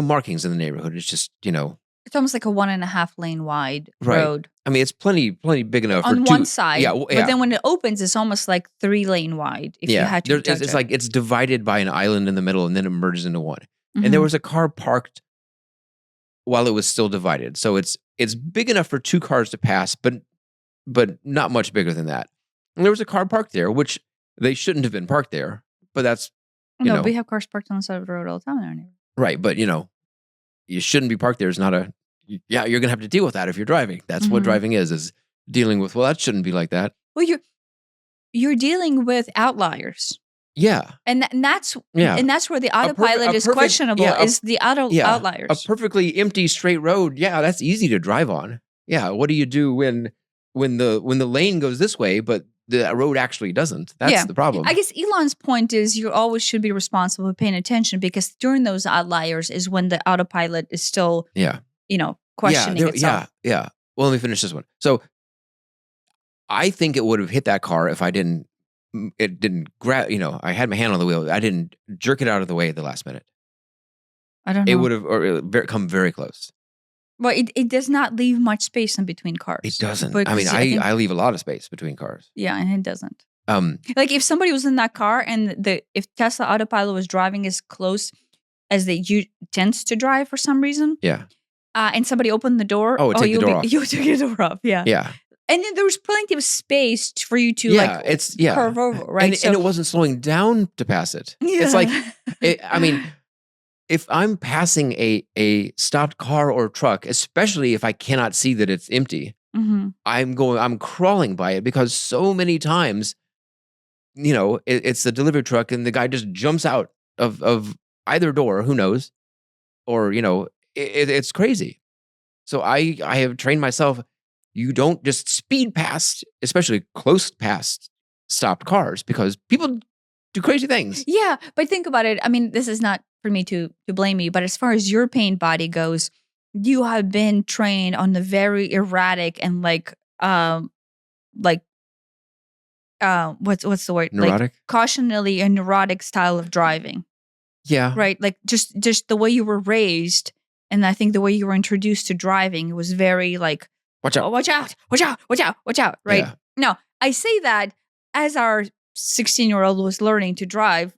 markings in the neighborhood. It's just it's almost like a 1.5 lane wide Right. road I mean, it's plenty big enough on for one two. side. Yeah, But yeah. then when it opens, it's almost like 3 lane wide. If you had to, It's like it's divided by an island in the middle, and then it merges into one. Mhm. And there was a car parked while it was still divided, so it's big enough for 2 cars to pass, but not much bigger than that. And there was a car parked there, which they shouldn't have been parked there, but that's No, we have cars parked on the side of the road all the time in our neighborhood. right. But you shouldn't be parked there. It's not you're gonna have to deal with that if you're driving. That's what Mhm. driving is dealing with. Well, that shouldn't be like that. Well, you're dealing with outliers. Yeah, And that's yeah. and that's where the perfect- autopilot is perfect- questionable. yeah, Is the outliers? A perfectly empty straight road. Yeah, that's easy to drive on. Yeah, what do you do when the lane goes this way, but the road actually doesn't? That's Yeah. the problem. I guess Elon's point is you always should be responsible for paying attention because during those outliers is when the autopilot is still, yeah, questioning itself. Yeah. Well, let me finish this one. So, I think it would have hit that car if I didn't. It didn't grab. I had my hand on the wheel. I didn't jerk it out of the way at the last minute. I don't know. It would have come very close. Well, it does not leave much space in between cars. It doesn't. But I mean, I think- I leave a lot of space between cars. Yeah, and it doesn't. Um, Like if somebody was in that car and if Tesla autopilot was driving as close as they tends to drive for some reason, yeah, and somebody opened the door, Oh, it'd take the door off. you would take the door off, yeah. yeah, And then there was plenty of space for you to yeah. It's curve over, right? and it wasn't slowing down to pass it. It's like, I mean, if I'm passing a stopped car or truck, especially if I cannot see that it's empty, Mhm. I'm crawling by it because so many times, it's the delivery truck and the guy just jumps out of either door, who knows, or it's crazy. So I have trained myself. You don't just speed past, especially close past stopped cars, because people do crazy things. Yeah, but think about it. I mean, this is not for me to blame you, but as far as your pain body goes, you have been trained on the very erratic and what's the word? Neurotic? Like cautionally and neurotic style of driving, Yeah. right? Like just the way you were raised, and I think the way you were introduced to driving was very like, Watch out. oh, watch out, watch out, watch out, watch out, right? Yeah. Now, I say that as our 16-year-old was learning to drive,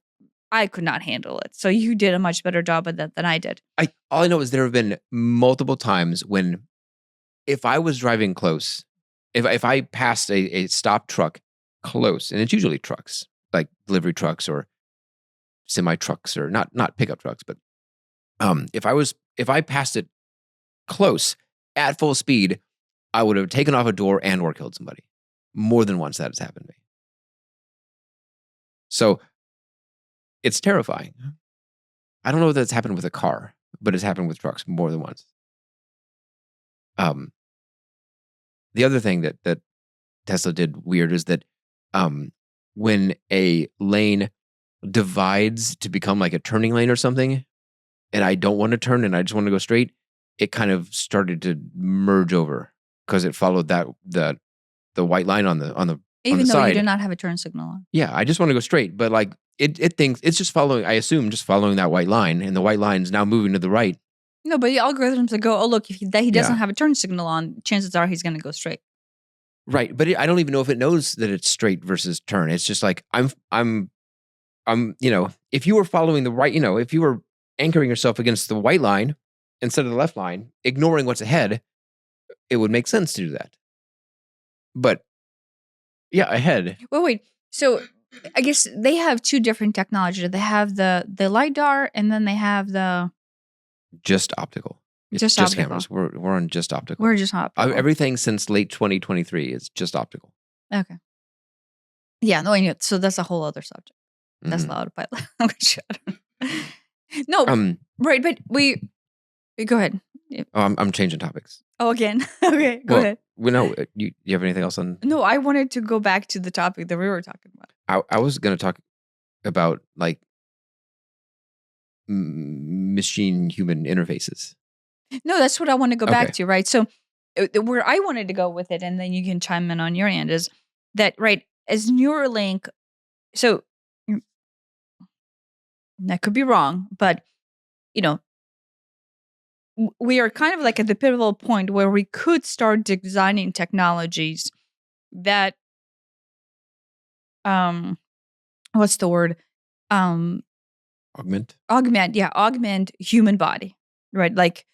I could not handle it. So you did a much better job of that than I did. All I know is there have been multiple times when, if I was driving close, if I passed a stopped truck close, and it's usually trucks, like delivery trucks or semi trucks, or not pickup trucks, but if I passed it close at full speed, I would have taken off a door and or killed somebody. More than once that has happened to me. So it's terrifying. I don't know if that's happened with a car, but it's happened with trucks more than once. The other thing that Tesla did weird is that when a lane divides to become like a turning lane or something, and I don't want to turn and I just want to go straight, it kind of started to merge over because it followed the white line on the Even though you side. do not have a turn signal on. Yeah, I just want to go straight, but like it thinks it's just following. I assume just following that white line, and the white line is now moving to the right. No, but the algorithms that go, oh look, if he doesn't Yeah. have a turn signal on, chances are he's going to go straight. Right, but I don't even know if it knows that it's straight versus turn. It's just like I'm if you were following the right, if you were anchoring yourself against the white line instead of the left line, ignoring what's ahead, it would make sense to do that. But yeah, ahead. Well, wait. So I guess they have two different technologies. They have the LiDAR, and then they have the Just optical. It's Just just optical. cameras. We're on just optical. we're just optical. Everything since late 2023 is just optical. Okay. Yeah. No. I knew it. So that's a whole other subject. That's Mhm. autopilot. Oh, shit. No. Right. But go ahead. I'm changing topics. Oh, again. Okay. Go Well, ahead. No, you have anything else on? No, I wanted to go back to the topic that we were talking about. I was going to talk about like machine human interfaces. No, that's what I want to go Okay. back to, right? So where I wanted to go with it, and then you can chime in on your end, is that, right, as Neuralink, so that could be wrong, but, we are kind of like at the pivotal point where we could start designing technologies that, what's the word? Augment. Augment human body, right? Like,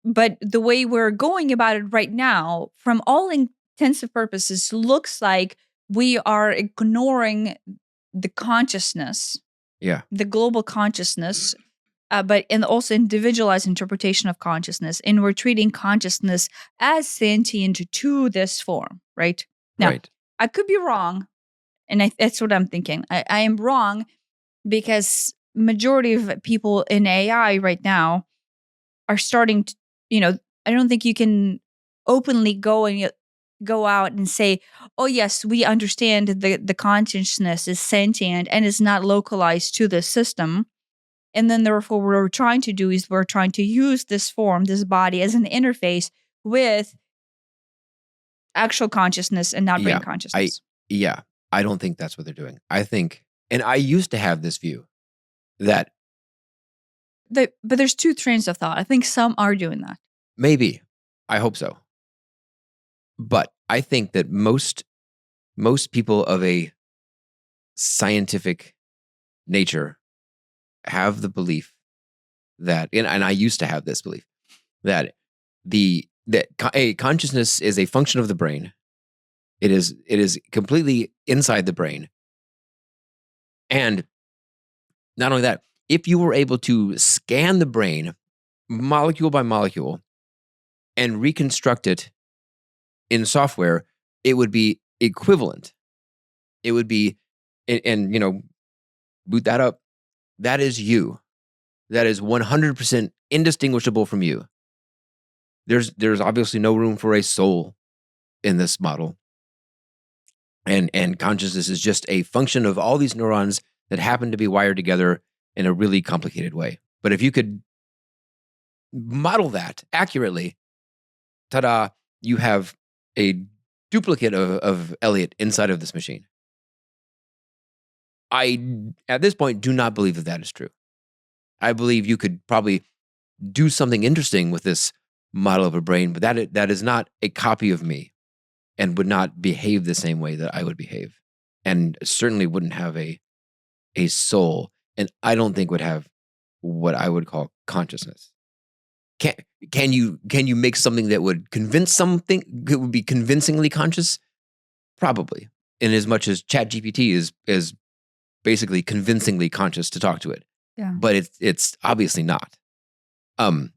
but the way we're going about it right now, from all intents and purposes, looks like we are ignoring the consciousness, Yeah. the global consciousness, and also individualized interpretation of consciousness, and we're treating consciousness as sentient to this form, right? Now, Right. I could be wrong, and that's what I'm thinking. I am wrong because majority of people in AI right now are starting to, I don't think you can openly go out and say, oh yes, we understand the consciousness is sentient and is not localized to the system. And then therefore what we're trying to do is we're trying to use this form, this body, as an interface with actual consciousness and not brain consciousness. I don't think that's what they're doing. I think, and I used to have this view that But there's two trains of thought. I think some are doing that. maybe, I hope so. But I think that most people of a scientific nature have the belief that, and I used to have this belief that a consciousness is a function of the brain. It is completely inside the brain. And not only that, if you were able to scan the brain molecule by molecule and reconstruct it in software, it would be equivalent. It would be, and boot that up. That is you. That is 100% indistinguishable from you. There's obviously no room for a soul in this model. And consciousness is just a function of all these neurons that happen to be wired together in a really complicated way. But if you could model that accurately, ta-da, you have a duplicate of Elliot inside of this machine. I, at this point, do not believe that is true. I believe you could probably do something interesting with this model of a brain, but that is not a copy of me and would not behave the same way that I would behave, and certainly wouldn't have a soul, and I don't think would have what I would call consciousness. Can you make something that would convince something that would be convincingly conscious? Probably, in as much as ChatGPT is basically convincingly conscious to talk to it. Yeah. But it's obviously not. Point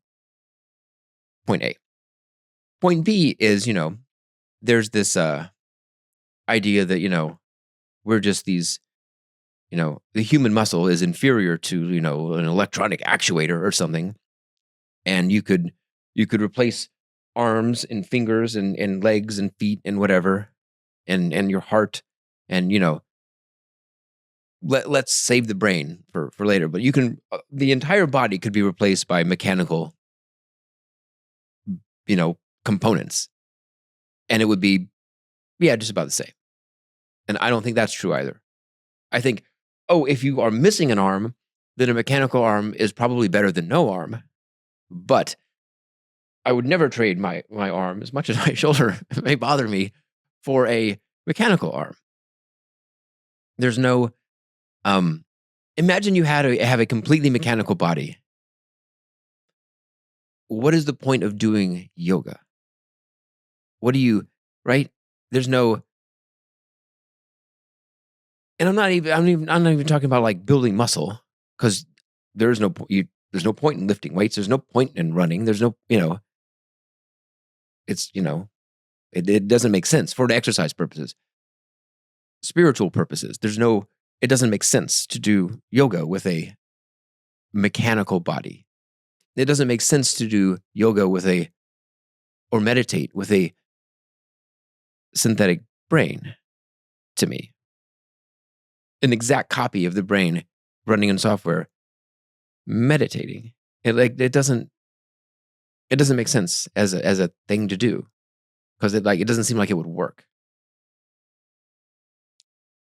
A. Point B is, there's this idea that, we're just these, the human muscle is inferior to, an electronic actuator or something. And you could replace arms and fingers and legs and feet and whatever, and your heart, and let's save the brain for later. But you can the entire body could be replaced by mechanical, components, and it would be just about the same. And I don't think that's true either. I think, if you are missing an arm, then a mechanical arm is probably better than no arm. But I would never trade my arm, as much as my shoulder may bother me, for a mechanical arm. There's no imagine you have a completely mechanical body. What is the point of doing yoga? What do you, right? There's no, and I'm not even talking about like building muscle, because there's no point in lifting weights. There's no point in running. There's no, it's, it doesn't make sense for the exercise purposes, spiritual purposes. It doesn't make sense to do yoga with a mechanical body. It doesn't make sense to do yoga or meditate with a synthetic brain, to me. An exact copy of the brain running in software, meditating. It doesn't make sense as a thing to do, because it doesn't seem like it would work.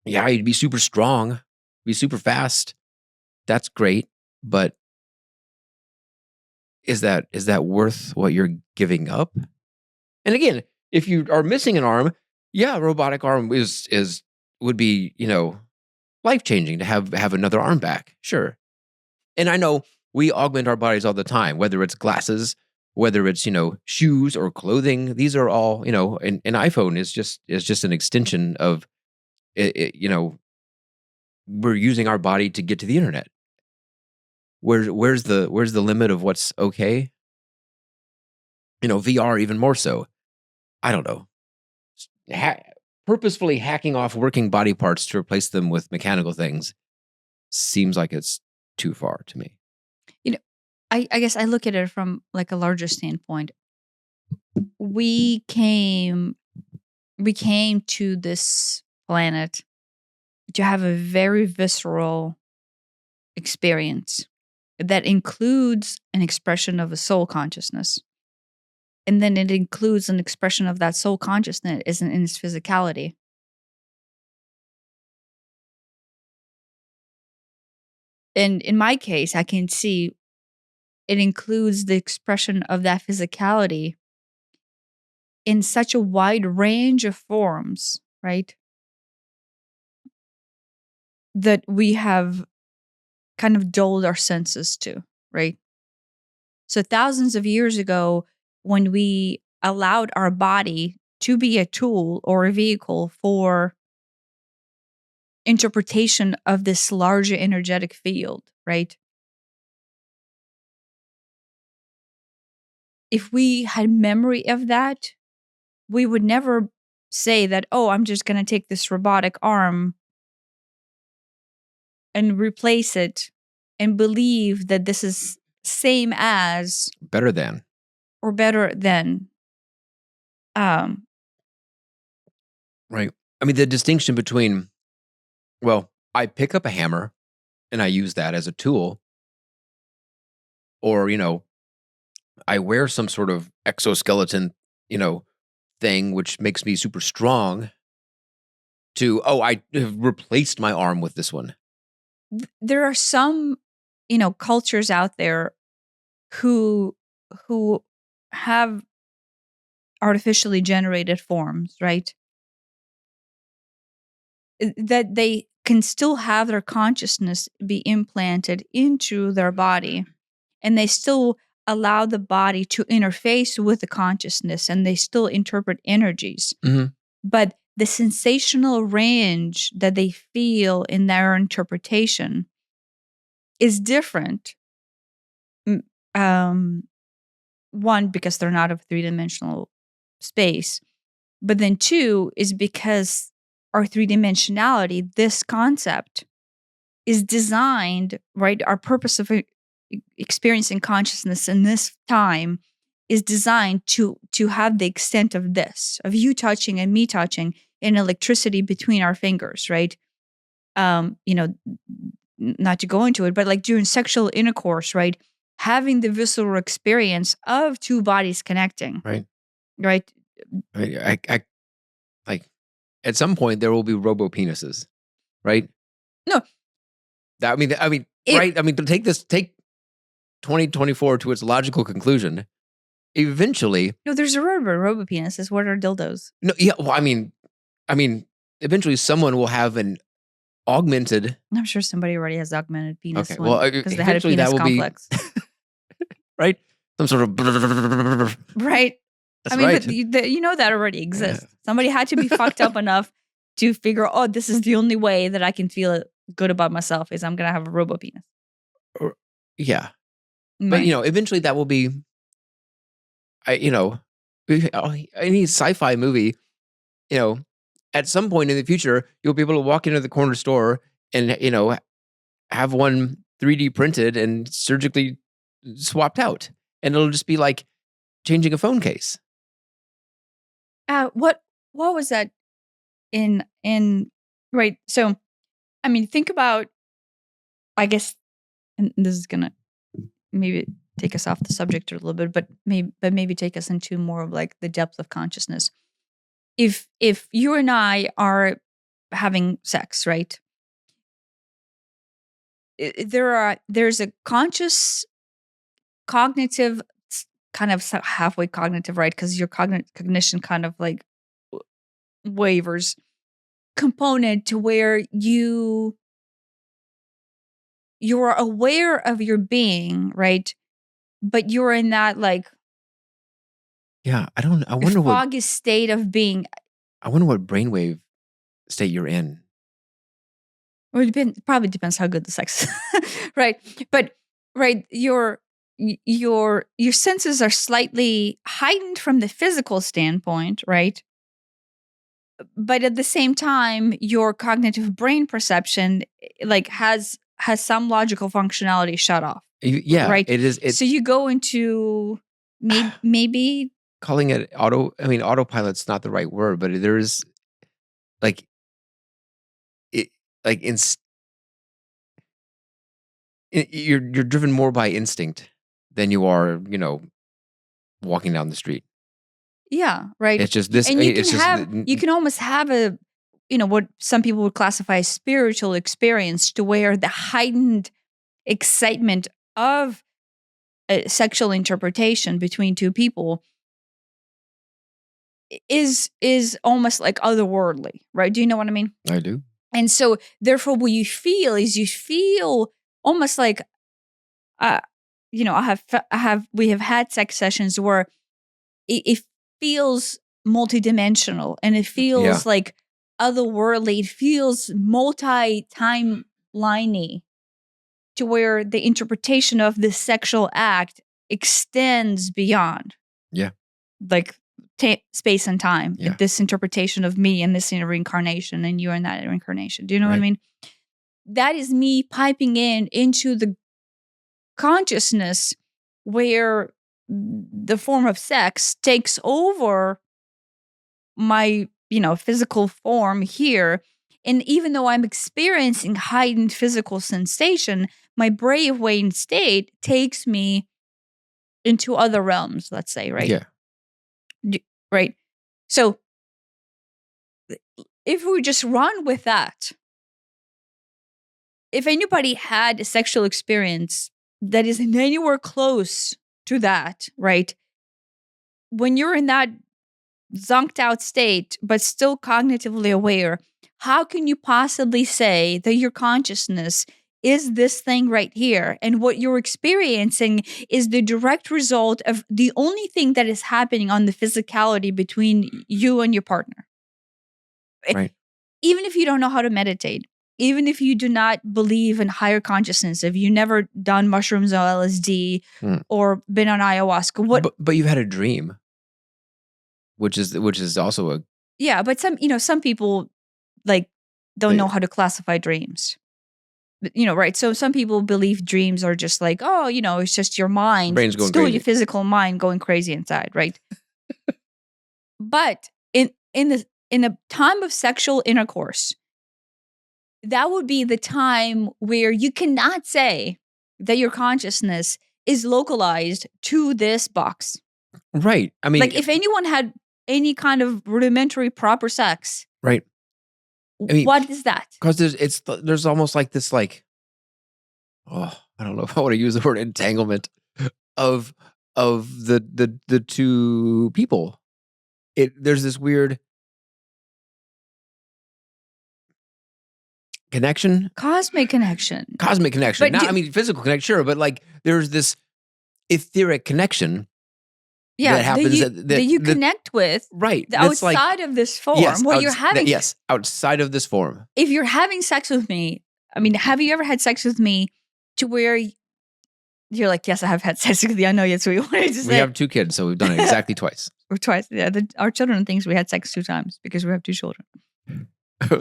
Yeah, you'd be super strong, be super fast. That's great, but is that worth what you're giving up? And again, if you are missing an arm, a robotic arm would be, life-changing to have another arm back. Sure. And I know we augment our bodies all the time, whether it's glasses, whether it's, shoes or clothing. These are all, an iPhone is just an extension of it, we're using our body to get to the internet. Where's the limit of what's okay? VR even more so. I don't know. Purposefully hacking off working body parts to replace them with mechanical things seems like it's too far to me. I guess I look at it from like a larger standpoint. We came to this planet to have a very visceral experience that includes an expression of a soul consciousness. And then it includes an expression of that soul consciousness in its physicality. And in my case, I can see it includes the expression of that physicality in such a wide range of forms, right? That we have kind of dulled our senses to, right? So thousands of years ago, when we allowed our body to be a tool or a vehicle for interpretation of this larger energetic field, right? If we had memory of that, we would never say that, I'm just going to take this robotic arm and replace it and believe that this is same as better than or better than right. I mean, the distinction between, I pick up a hammer and I use that as a tool, or I wear some sort of exoskeleton thing which makes me super strong, to I have replaced my arm with this one. There are some cultures out there who have artificially generated forms, right? That they can still have their consciousness be implanted into their body, and they still allow the body to interface with the consciousness, and they still interpret energies. Mm-hmm. But the sensational range that they feel in their interpretation is different. One, because they're not of three-dimensional space. But then two is because our three-dimensionality, this concept, is designed, right? Our purpose of experiencing consciousness in this time is designed to have the extent of this, of you touching and me touching, and electricity between our fingers, right? Not to go into it, but like during sexual intercourse, right? Having the visceral experience of two bodies connecting, Right. right? I like at some point there will be robo penises, right? No, I mean, It- right? I mean, to take 2024 to its logical conclusion, eventually, no, there's a robo penises. What are dildos? no, yeah. Well, I mean, eventually someone will have an augmented. I'm sure somebody already has augmented penis. Okay, well, because they had a eventually penis that will complex, be right. Some sort of right? That's I mean, right. but you know that already exists. Yeah. Somebody had to be fucked up enough to figure, oh, this is the only way that I can feel good about myself is I'm gonna have a robo penis. Yeah, Right. but eventually that will be. Any sci-fi movie, at some point in the future, you'll be able to walk into the corner store and have one 3D printed and surgically swapped out, and it'll just be like changing a phone case. What was that in right? So, I mean, think about, I guess, and this is gonna maybe take us off the subject a little bit, but maybe take us into more of like the depth of consciousness. If you and I are having sex, right? There's a conscious cognitive kind of halfway cognitive, right? Because your cognition kind of like wavers component to where you're aware of your being, right? But you're in that like Yeah, I wonder foggy state of being. I wonder what brainwave state you're in. Or probably depends how good the sex is, right? But right, your senses are slightly heightened from the physical standpoint, right? But at the same time, your cognitive brain perception like has some logical functionality shut off. Yeah, right. It is. So you go into maybe Calling it autopilot's not the right word, but there's like it, like you're driven more by instinct than you are, walking down the street. yeah, right. It's just this. And you it's can just have you can almost have a what some people would classify as spiritual experience, to where the heightened excitement of sexual interpretation between two people is almost like otherworldly, right? Do you know what I mean? I do. And so therefore what you feel is almost like we have had sex sessions where it feels multidimensional, and it feels like otherworldly. It feels multi-timeliney, to where the interpretation of the sexual act extends beyond. Yeah. Like space and time. Yeah. This interpretation of me in this reincarnation, and you in that reincarnation. Do you know what I Right. mean? That is me piping into the consciousness where the form of sex takes over my, physical form here. And even though I'm experiencing heightened physical sensation, my brainwave state takes me into other realms, let's say, right? Yeah. Right. So if we just run with that, if anybody had a sexual experience that isn't anywhere close to that, right? When you're in that zonked out state, but still cognitively aware, how can you possibly say that your consciousness is this thing right here? And what you're experiencing is the direct result of the only thing that is happening on the physicality between you and your partner. Right. Even if you don't know how to meditate, even if you do not believe in higher consciousness, if you never done mushrooms or LSD or been on ayahuasca, But you had a dream, which is also a yeah. But some people like don't know how to classify dreams. right? So some people believe dreams are just like, oh, it's just your mind, Brain's going still crazy. your physical mind going crazy inside, right? But in a time of sexual intercourse, that would be the time where you cannot say that your consciousness is localized to this box. Right. I mean, Like if anyone had any kind of rudimentary proper sex, right. I mean, what is that? because there's almost like this, like, I don't know if I want to use the word entanglement of the two people. There's this weird connection, Cosmic connection. But But I mean, physical connection, sure, but like there's this etheric connection that happens that you connect with, right that's outside of this form. Yes, Well, you're having outside of this form. If you're having sex with me, I mean, have you ever had sex with me to where you're like, yes, I have had sex with you. I know that's what you wanted to say. We have 2 kids, so we've done it exactly twice. Or twice. Yeah, our children thinks we had sex 2 times because we have 2 children.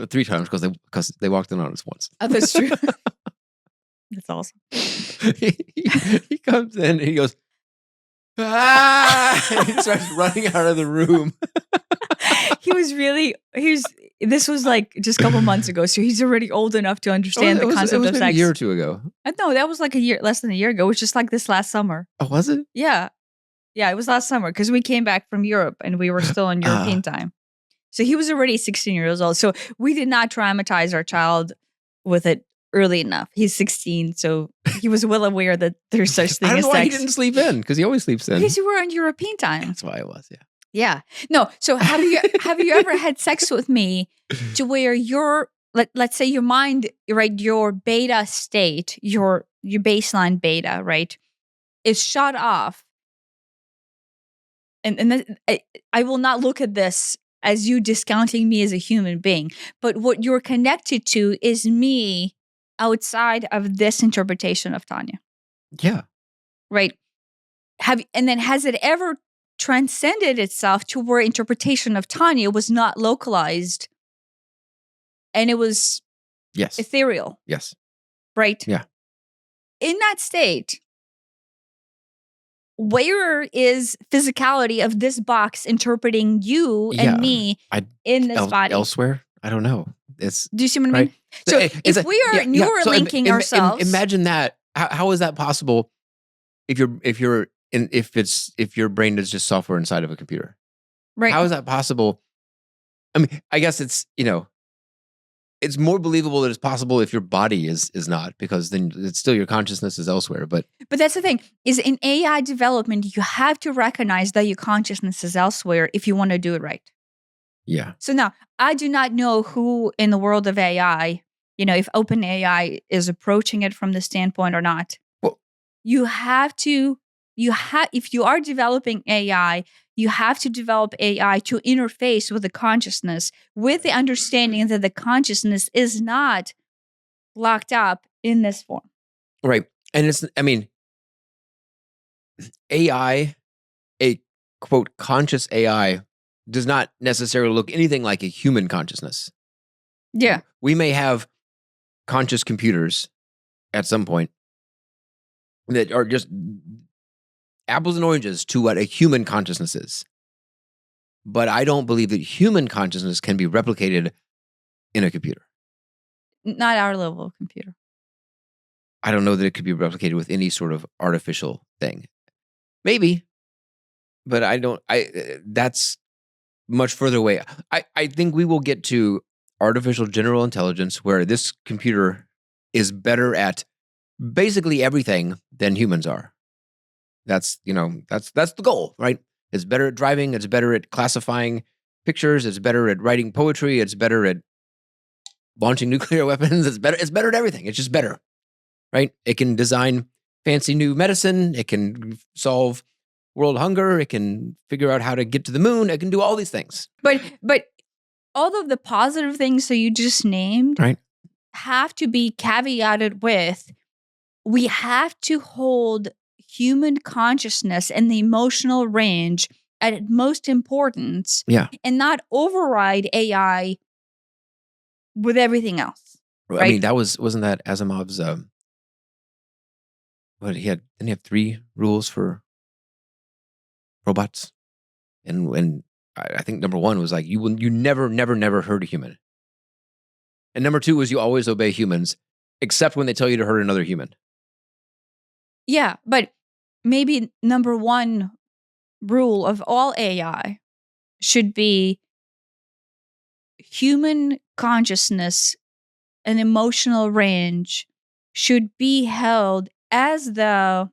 3 times because they walked in on us once. Oh, that's true. That's awesome. He comes in and he goes, ah! And he starts running out of the room. This was like just a couple months ago, so he's already old enough to understand the concept of sex. A year or 2 ago. No, that was like less than a year ago. It was just like this last summer. Oh, was it? Yeah. Yeah, it was last summer because we came back from Europe and we were still on European time. So he was already 16 years old. So we did not traumatize our child with it early enough. He's 16, so he was well aware that there's such thing I don't as know why sex. he didn't sleep in, because he always sleeps in. Because you were on European time. That's why it was, yeah. Yeah. No. So have you ever had sex with me to where let's say your mind, right, your beta state, your baseline beta, right, is shut off. And then I will not look at this as you discounting me as a human being, but what you're connected to is me outside of this interpretation of Tanya. Yeah. Right. And then has it ever transcended itself to where interpretation of Tanya was not localized and it was ethereal? Yes. Right? Yeah. In that state, where is physicality of this box interpreting you and me in this body? Elsewhere? I don't know. Do you see what I mean? So if we are neurolinking ourselves, imagine that. How is that possible? If your brain is just software inside of a computer, right? How is that possible? I mean, I guess it's it's more believable that it's possible if your body is not, because then it's still your consciousness is elsewhere. But that's the thing, is in AI development, you have to recognize that your consciousness is elsewhere if you want to do it right. Yeah. So now, I do not know who in the world of AI, if OpenAI is approaching it from the standpoint or not. Well, if you are developing AI, you have to develop AI to interface with the consciousness, with the understanding that the consciousness is not locked up in this form. Right. And AI, a quote, conscious AI, does not necessarily look anything like a human consciousness. Yeah. We may have conscious computers at some point that are just apples and oranges to what a human consciousness is. But I don't believe that human consciousness can be replicated in a computer. Not our level of computer. I don't know that it could be replicated with any sort of artificial thing. Maybe, but that's much further away. I think we will get to artificial general intelligence where this computer is better at basically everything than humans are. That's the goal, right? It's better at driving. It's better at classifying pictures. It's better at writing poetry. It's better at launching nuclear weapons. It's better at everything. It's just better, right? It can design fancy new medicine. It can solve world hunger. It can figure out how to get to the moon. It can do all these things. But all of the positive things that you just named, right, have to be caveated with, we have to hold human consciousness and the emotional range at most importance, yeah, and not override AI with everything else. I right? mean, wasn't that Asimov's? What he had? Didn't he have 3 rules for robots? And I think number 1 was like you never hurt a human, and number 2 was you always obey humans, except when they tell you to hurt another human. Yeah, but maybe number 1 rule of all AI should be human consciousness and emotional range should be held as the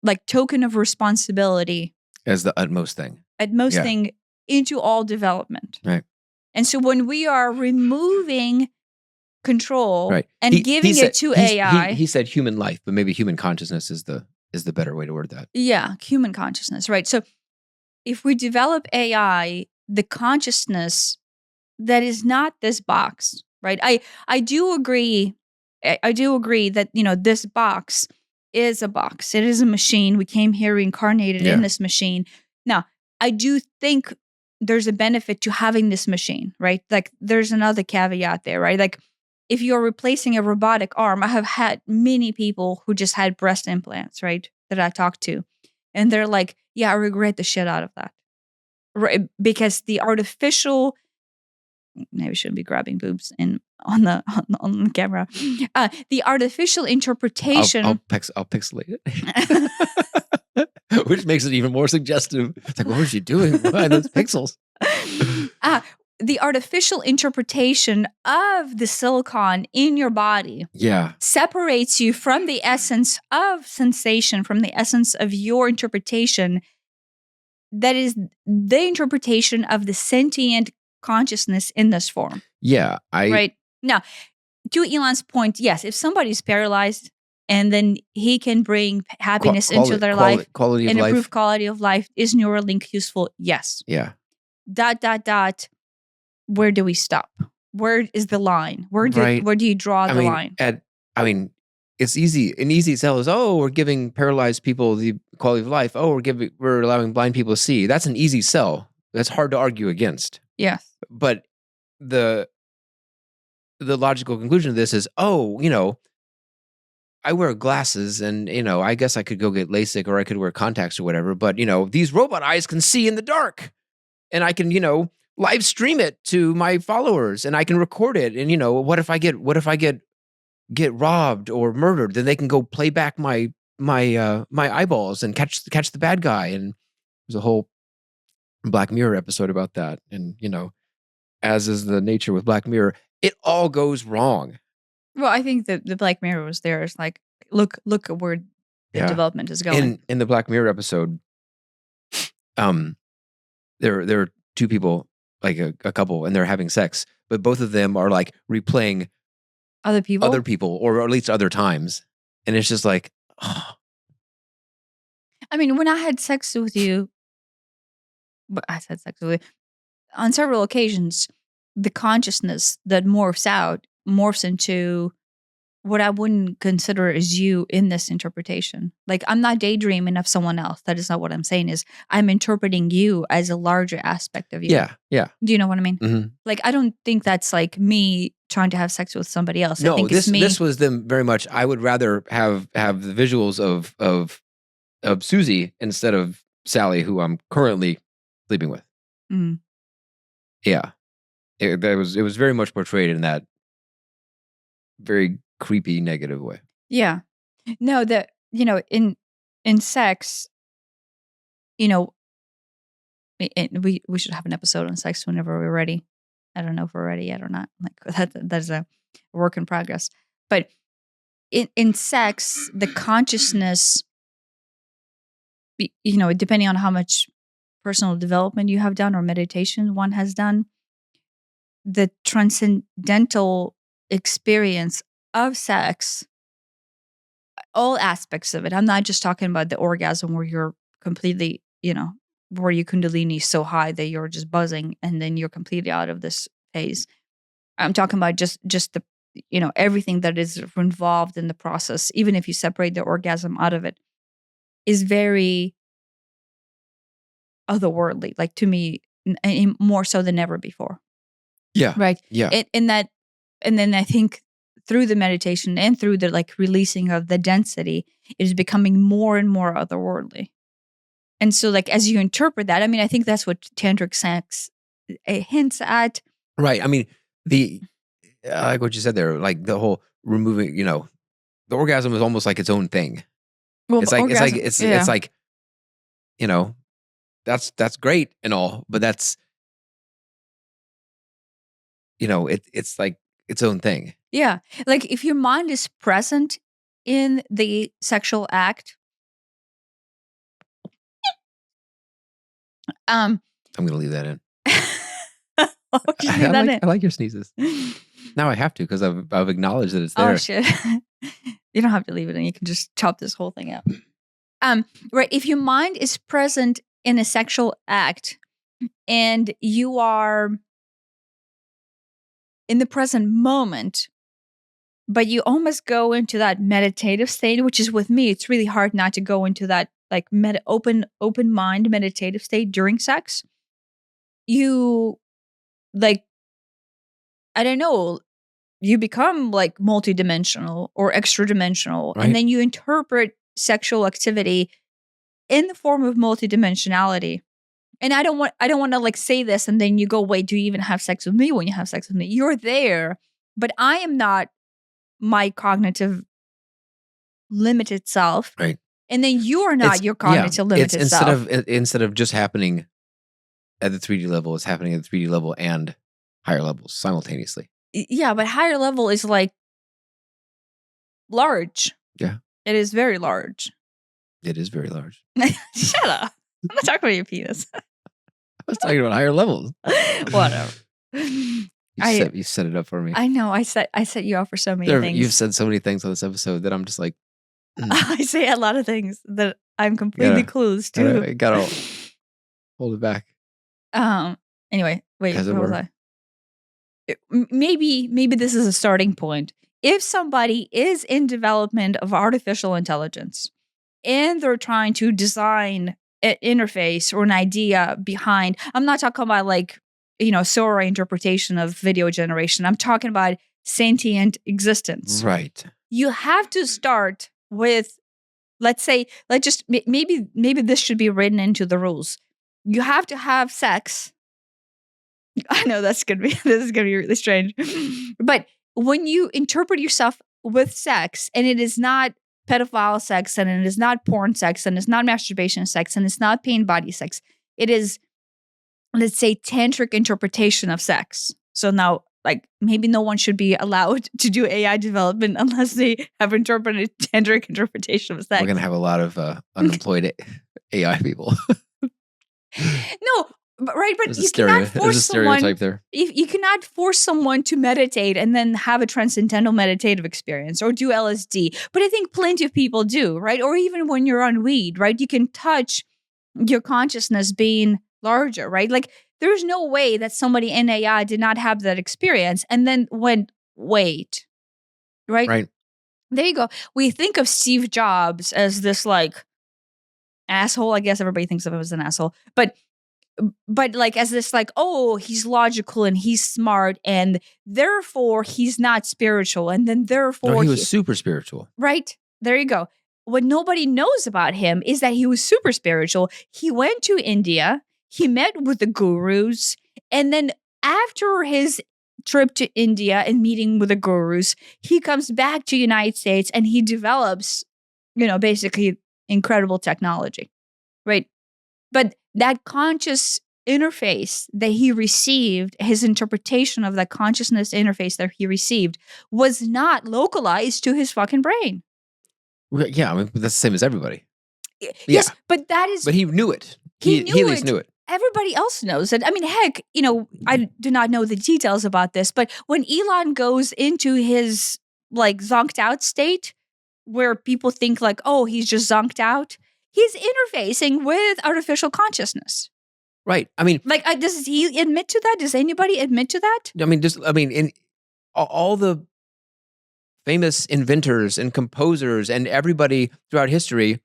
like token of responsibility As the utmost thing. at most Yeah. thing into all development. Right. And so when we are removing control Right. and giving it to AI, He said human life, but maybe human consciousness is the better way to word that. yeah, human consciousness, right? So if we develop AI, the consciousness that is not this box, right? I do agree. I do agree that this box is a box. It is a machine. We came here reincarnated in this machine. Now, I do think there's a benefit to having this machine, right? Like there's another caveat there, right? Like if you're replacing a robotic arm, I have had many people who just had breast implants, right? That I talked to. And they're like, yeah, I regret the shit out of that. Right? Because the artificial, maybe I shouldn't be grabbing boobs on the camera. The artificial interpretation. I'll pixelate it. Which makes it even more suggestive. It's like, what was she doing? Why those pixels? The artificial interpretation of the silicon in your body separates you from the essence of sensation, from the essence of your interpretation. That is the interpretation of the sentient consciousness in this form. Yeah. Right? Now, to Elon's point, yes, if somebody's paralyzed and then he can bring happiness into their life quality and of improve life. quality of life, is Neuralink useful? Yes. Yeah. ... Where do we stop? Where is the line? Where do you draw the line? It's easy. An easy sell is, we're giving paralyzed people the quality of life. We're allowing blind people to see. That's an easy sell. That's hard to argue against. Yes. But the logical conclusion of this is, I wear glasses and, I guess I could go get LASIK or I could wear contacts or whatever. But, these robot eyes can see in the dark and I can, live stream it to my followers and I can record it. And, what if I get robbed or murdered? Then they can go play back my eyeballs and catch the bad guy. And there's a whole Black Mirror episode about that. And, as is the nature with Black Mirror, it all goes wrong. Well, I think that the Black Mirror was there. It's like, look at where the development is going. In the Black Mirror episode, there are 2 people, like a couple, and they're having sex, but both of them are like replaying other people, or at least other times, and it's just like, I mean, when I had sex with you, on several occasions, the consciousness that morphs into what I wouldn't consider as you in this interpretation. Like, I'm not daydreaming of someone else. That is not what I'm saying. Is I'm interpreting you as a larger aspect of you. Yeah. Do you know what I mean? Mm-hmm. Like, I don't think that's like me trying to have sex with somebody else. No, I think this was them very much. I would rather have the visuals of Susie instead of Sally, who I'm currently sleeping with. Mm. Yeah, it was very much portrayed in that very creepy, negative way. Yeah. No, that, in sex, we should have an episode on sex whenever we're ready. I don't know if we're ready yet or not. Like that's a work in progress. But in sex, the consciousness, depending on how much personal development you have done or meditation one has done, the transcendental experience of sex, all aspects of it. I'm not just talking about the orgasm where you're completely, where your kundalini is so high that you're just buzzing and then you're completely out of this phase. I'm talking about just the, everything that is involved in the process, even if you separate the orgasm out of it, is very otherworldly, like to me, more so than ever before. Yeah. Right. Yeah. In that and then I think through the meditation and through the like releasing of the density, it is becoming more and more otherworldly. And so, like, as you interpret that, I mean, I think that's what tantric sex hints at. Right. I mean, like what you said there, like the whole removing, the orgasm is almost like its own thing. Well, It's like orgasm, it's like, that's great and all, but that's it's like its own thing. yeah. Like if your mind is present in the sexual act, I'm gonna leave that in. oh, just leave that in. I like your sneezes. Now I have to because I've acknowledged that it's there. Oh shit. You don't have to leave it in. You can just chop this whole thing out. Right. If your mind is present in a sexual act and you are in the present moment, but you almost go into that meditative state, which is with me, it's really hard not to go into that like open mind meditative state during sex. You like, I don't know, you become like multidimensional or extra dimensional, Right. and then you interpret sexual activity in the form of multidimensionality. And I don't want to like say this and then you go, wait, do you even have sex with me when you have sex with me? You're there, but I am not my cognitive limited self. Right. And then you are not your cognitive limited self. Instead of just happening at the 3D level, it's happening at the 3D level and higher levels simultaneously. Yeah, but higher level is like large. Yeah. It is very large. It is very large. Shut up. I'm not talking about your penis. I was talking about higher levels. Whatever. You set it up for me. I know. I set you up for so many things. You've said so many things on this episode that I'm just like, I say a lot of things that I'm completely clueless to. I gotta hold it back. Anyway, wait, As it what was were. I? Maybe this is a starting point. If somebody is in development of artificial intelligence and they're trying to design an interface or an idea behind, I'm not talking about like, Sora interpretation of video generation. I'm talking about sentient existence. Right. You have to start with, maybe this should be written into the rules. You have to have sex. I know this is gonna be really strange. But when you interpret yourself with sex and it is not pedophile sex and it is not porn sex and it's not masturbation sex and it's not pain body sex, it is, let's say, tantric interpretation of sex. So now, like, maybe no one should be allowed to do AI development unless they have interpreted tantric interpretation of sex. We're going to have a lot of unemployed AI people. No, but right, but you cannot force someone. There. You cannot force someone to meditate and then have a transcendental meditative experience or do LSD. But I think plenty of people do, right? Or even when you're on weed, right? You can touch your consciousness being larger, right? Like there's no way that somebody in AI did not have that experience and then went, wait, right? Right. There you go. We think of Steve Jobs as this like asshole. I guess everybody thinks of him as an asshole, but like as this like, oh, he's logical and he's smart and therefore he's not spiritual. And then therefore he was super spiritual. Right. There you go. What nobody knows about him is that he was super spiritual. He went to India. He met with the gurus. And then after his trip to India and meeting with the gurus, he comes back to United States and he develops, basically incredible technology. Right. But that conscious interface that he received, his interpretation of that consciousness interface that he received was not localized to his fucking brain. Yeah, I mean, that's the same as everybody. Yes, but that is... But he knew it. He at least knew it. Everybody else knows it. I mean, heck, I do not know the details about this, but when Elon goes into his, like, zonked out state, where people think, like, oh, he's just zonked out, he's interfacing with artificial consciousness. Right. I mean... Like, does he admit to that? Does anybody admit to that? I mean, in all the famous inventors and composers and everybody throughout history,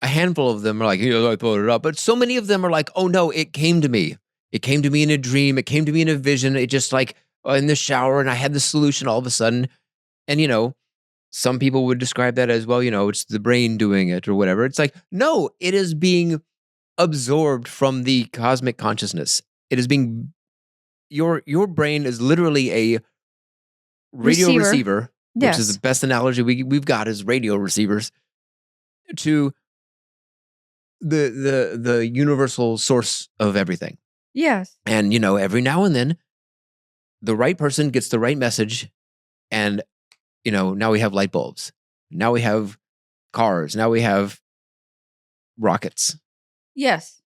a handful of them are like, I thought it up. But so many of them are like, oh no, it came to me. It came to me in a dream. It came to me in a vision. It just like, in the shower and I had the solution all of a sudden. And, some people would describe that as, well, it's the brain doing it or whatever. It's like, no, it is being absorbed from the cosmic consciousness. It is being your brain is literally a radio Receiver. receiver, which is the Yes. best analogy we've got is radio receivers to the universal source of everything. Yes. And every now and then the right person gets the right message, and now we have light bulbs. Now we have cars. Now we have rockets. Yes.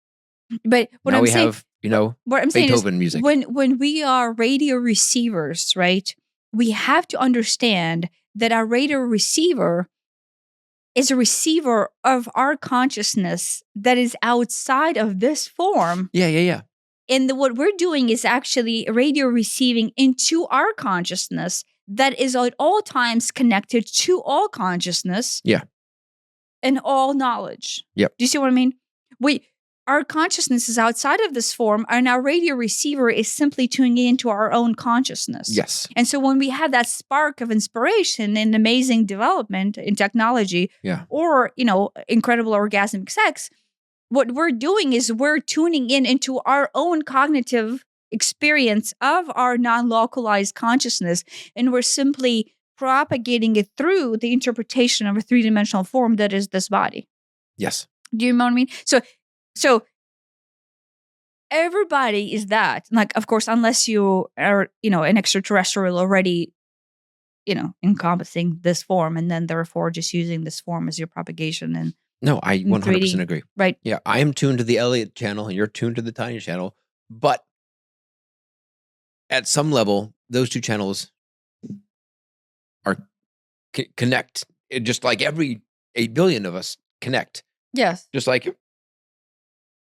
But what Now I'm we saying, have, what I'm saying is Beethoven music. when we are radio receivers, right? We have to understand that our radio receiver is a receiver of our consciousness that is outside of this form. Yeah. And what we're doing is actually radio receiving into our consciousness that is at all times connected to all consciousness. Yeah. And all knowledge. Yep. Do you see what I mean? Our consciousness is outside of this form, and our radio receiver is simply tuning into our own consciousness. Yes. And so when we have that spark of inspiration and amazing development in technology, or incredible orgasmic sex, what we're doing is we're tuning into our own cognitive experience of our non-localized consciousness, and we're simply propagating it through the interpretation of a three-dimensional form that is this body. Yes. Do you know what I mean? So everybody is that. Like, of course, unless you are, an extraterrestrial already, encompassing this form, and then therefore just using this form as your propagation. And no, I 100% 3D, agree. right? Yeah, I am tuned to the Elliott channel, and you're tuned to the Tiny channel. But at some level, those two channels are connect. Just like every 8 billion of us connect. Yes. Just like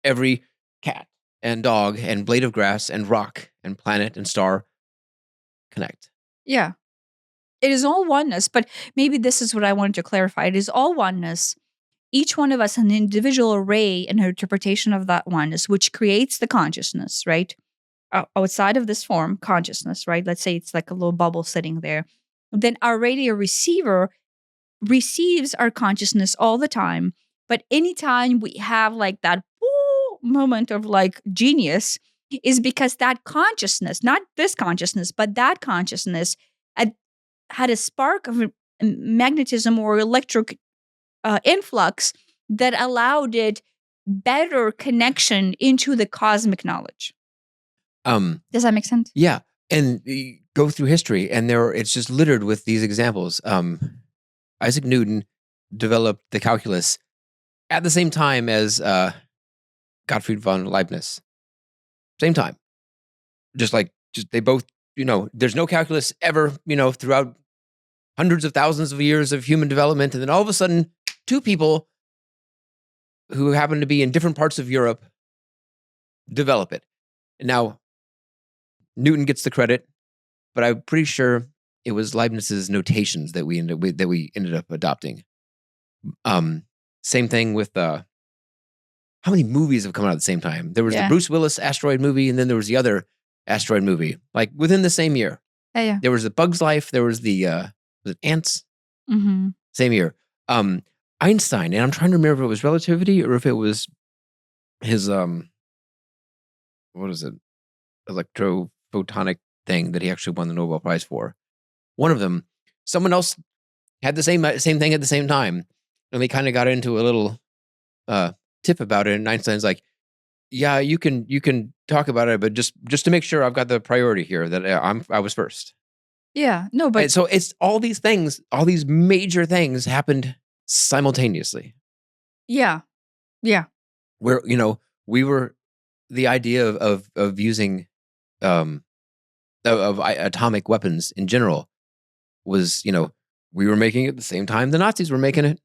every cat and dog and blade of grass and rock and planet and star connect. Yeah. It is all oneness, but maybe this is what I wanted to clarify. It is all oneness. Each one of us an individual array and interpretation of that oneness, which creates the consciousness, right? Outside of this form, consciousness, right? Let's say it's like a little bubble sitting there. Then our radio receiver receives our consciousness all the time. But anytime we have like that moment of like genius is because that consciousness, not this consciousness, but that consciousness had a spark of magnetism or electric influx that allowed it better connection into the cosmic knowledge. Does that make sense? Yeah. And you go through history, and it's just littered with these examples. Isaac Newton developed the calculus at the same time as Gottfried von Leibniz. Same time. Just they both, there's no calculus ever, throughout hundreds of thousands of years of human development. And then all of a sudden, two people who happen to be in different parts of Europe develop it. And now Newton gets the credit, but I'm pretty sure it was Leibniz's notations that we ended up adopting. Same thing with how many movies have come out at the same time? There was the Bruce Willis asteroid movie, and then there was the other asteroid movie, like within the same year. Yeah. There was the Bug's Life. There was the was it Ants? Mm-hmm. Same year. Einstein, and I'm trying to remember if it was relativity or if it was his what is it? Electrophotonic thing that he actually won the Nobel Prize for. One of them, someone else had the same thing at the same time, and they kind of got into a little tip about it. And Einstein's like, "Yeah, you can talk about it, but just to make sure I've got the priority here that I was first." Yeah, no, but and so it's all these things, all these major things happened simultaneously. Yeah. Where we were the idea of using of atomic weapons in general was we were making it at the same time the Nazis were making it.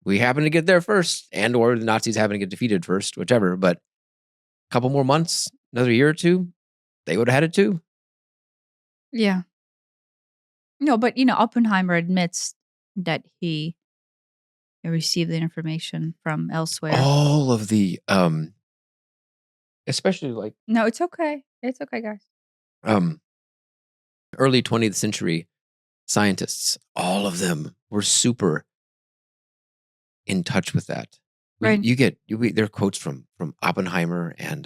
We happened to get there first, and or the Nazis happened to get defeated first, whichever. But a couple more months, another year or two, they would have had it too. Yeah. No, but Oppenheimer admits that he received the information from elsewhere. All of the especially like No, it's okay. It's okay, guys. um, early 20th century scientists, all of them were super in touch with that. Right. There are quotes from Oppenheimer and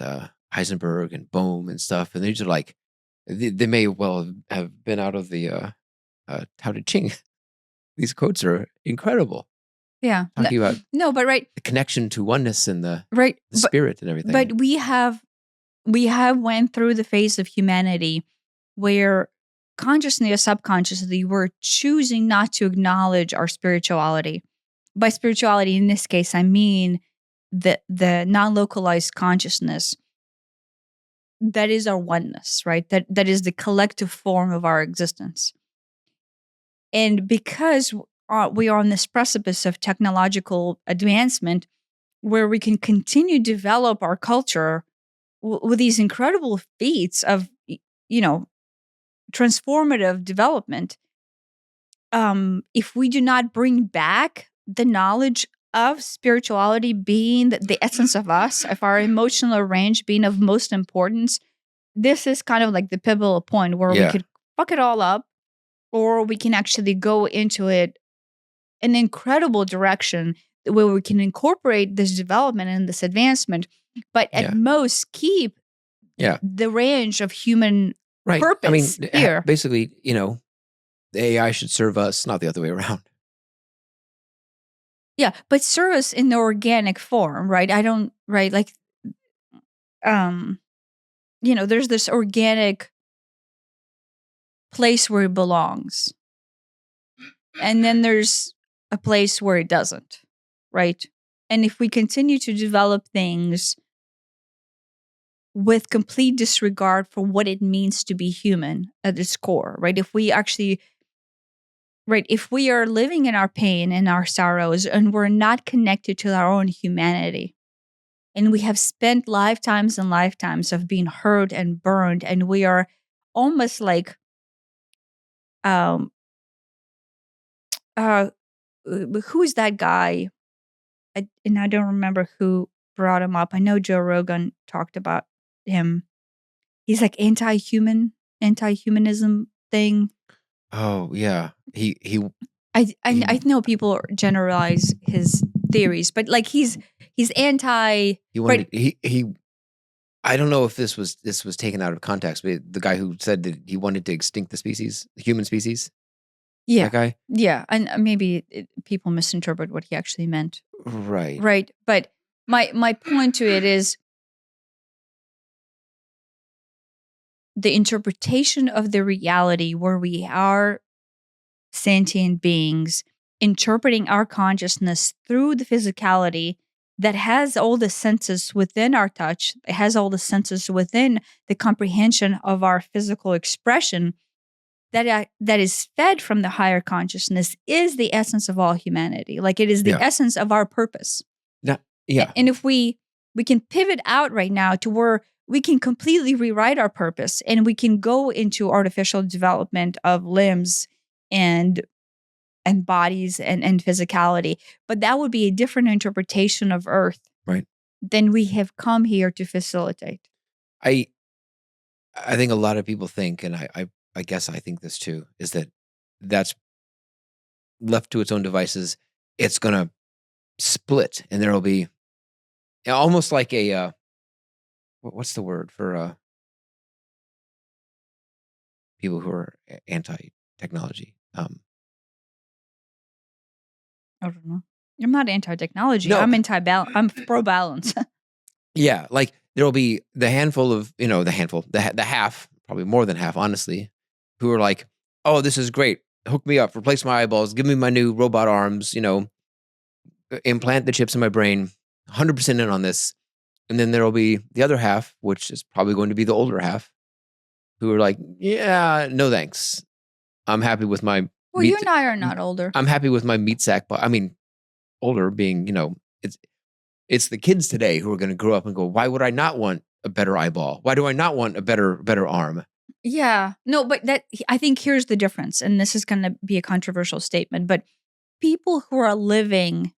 Heisenberg and Bohm and stuff, and these are like they may well have been out of the Tao Te Ching. These quotes are incredible, Yeah. talking about No, but right. the connection to oneness and the Right. spirit and everything. But we have went through the phase of humanity where consciously or subconsciously we're choosing not to acknowledge our spirituality. By spirituality in this case, I mean the non-localized consciousness that is our oneness, right? That is the collective form of our existence. And because we are on this precipice of technological advancement where we can continue to develop our culture with these incredible feats of, transformative development, if we do not bring back the knowledge of spirituality being the essence of us, of our emotional range being of most importance, this is kind of like the pivotal point where we could fuck it all up, or we can actually go into it an incredible direction where we can incorporate this development and this advancement, but at most keep the range of human purpose here. Basically, the AI should serve us, not the other way around. Yeah, but serve us in the organic form, right? There's this organic place where it belongs. And then there's a place where it doesn't, right? And if we continue to develop things with complete disregard for what it means to be human at its core, right? If we are living in our pain and our sorrows and we're not connected to our own humanity, and we have spent lifetimes and lifetimes of being hurt and burned, and we are almost like who is that guy? And I don't remember who brought him up. I know Joe Rogan talked about him. He's like anti-humanism thing. Oh yeah, I know people generalize his theories, but like he's anti. I don't know if this was taken out of context, but the guy who said that he wanted to extinct the human species. Yeah. That guy? Yeah. And maybe people misinterpret what he actually meant. Right. Right. But my point to it is the interpretation of the reality where we are sentient beings interpreting our consciousness through the physicality that has all the senses within our touch, it has all the senses within the comprehension of our physical expression that is fed from the higher consciousness is the essence of all humanity. Like it is the essence of our purpose. And if we can pivot out right now to where we can completely rewrite our purpose and we can go into artificial development of limbs and bodies and physicality, but that would be a different interpretation of Earth, right, than we have come here to facilitate. I think a lot of people think, and I guess I think this too, is that's left to its own devices, it's gonna split, and there'll be almost like a what's the word for people who are anti-technology? I don't know. I'm not anti-technology. No. I'm pro-balance. Yeah, like there'll be the handful of the half, probably more than half, honestly, who are like, "Oh, this is great. Hook me up, replace my eyeballs, give me my new robot arms, implant the chips in my brain, 100% in on this." And then there'll be the other half, which is probably going to be the older half, who are like, "Yeah, no thanks. I'm happy with my." Well, you and I are not older. I'm happy with my meat sack, but I mean, older being, it's the kids today who are going to grow up and go, "Why would I not want a better eyeball? Why do I not want a better arm?" Yeah. No, but I think here's the difference, and this is going to be a controversial statement, but people who are living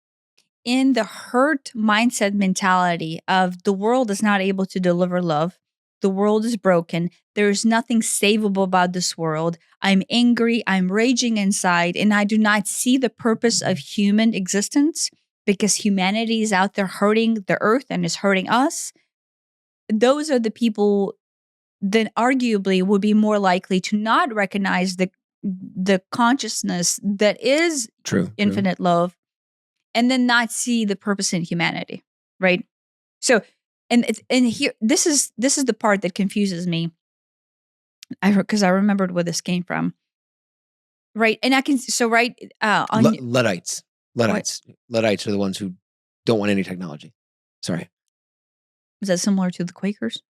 in the hurt mindset mentality of the world is not able to deliver love, the world is broken. There is nothing savable about this world. I'm angry. I'm raging inside, and I do not see the purpose of human existence because humanity is out there hurting the earth and is hurting us. Those are the people that arguably would be more likely to not recognize the consciousness that is True. infinite love, and then not see the purpose in humanity, right? So, and here, this is the part that confuses me. Because I remembered where this came from, right? And I can on Luddites are the ones who don't want any technology. Sorry, is that similar to the Quakers?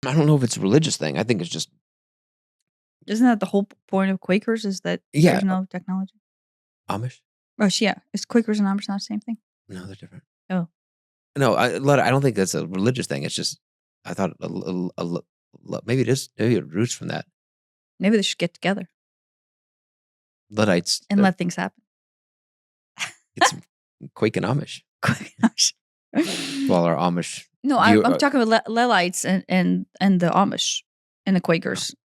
I don't know if it's a religious thing. I think it's just Isn't that the whole point of Quakers? Is that Yeah. there's no technology? Amish. Oh, yeah. Is Quakers and Amish not the same thing? No, they're different. Oh. No, I don't think that's a religious thing. It's just I thought maybe it is. Maybe it roots from that. Maybe they should get together Luddites and let things happen. It's Quake and Amish. Well, our Amish. No, I'm talking about Lelites and the Amish and the Quakers.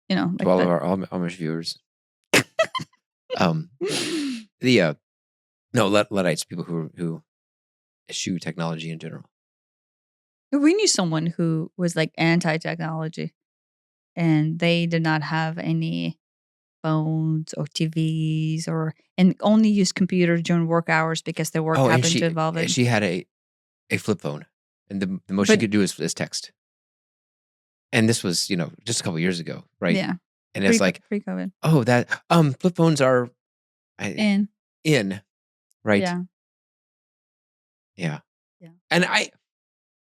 You know, like all of our Amish viewers. Luddites, people who eschew technology in general. We knew someone who was like anti-technology, and they did not have any phones or TVs and only used computers during work hours because their work happened to involve it. She had a flip phone, and the most she could do is text. And this was, just a couple years ago, right? Yeah. And it's like pre-COVID. Oh, that flip phones are in, right? Yeah. And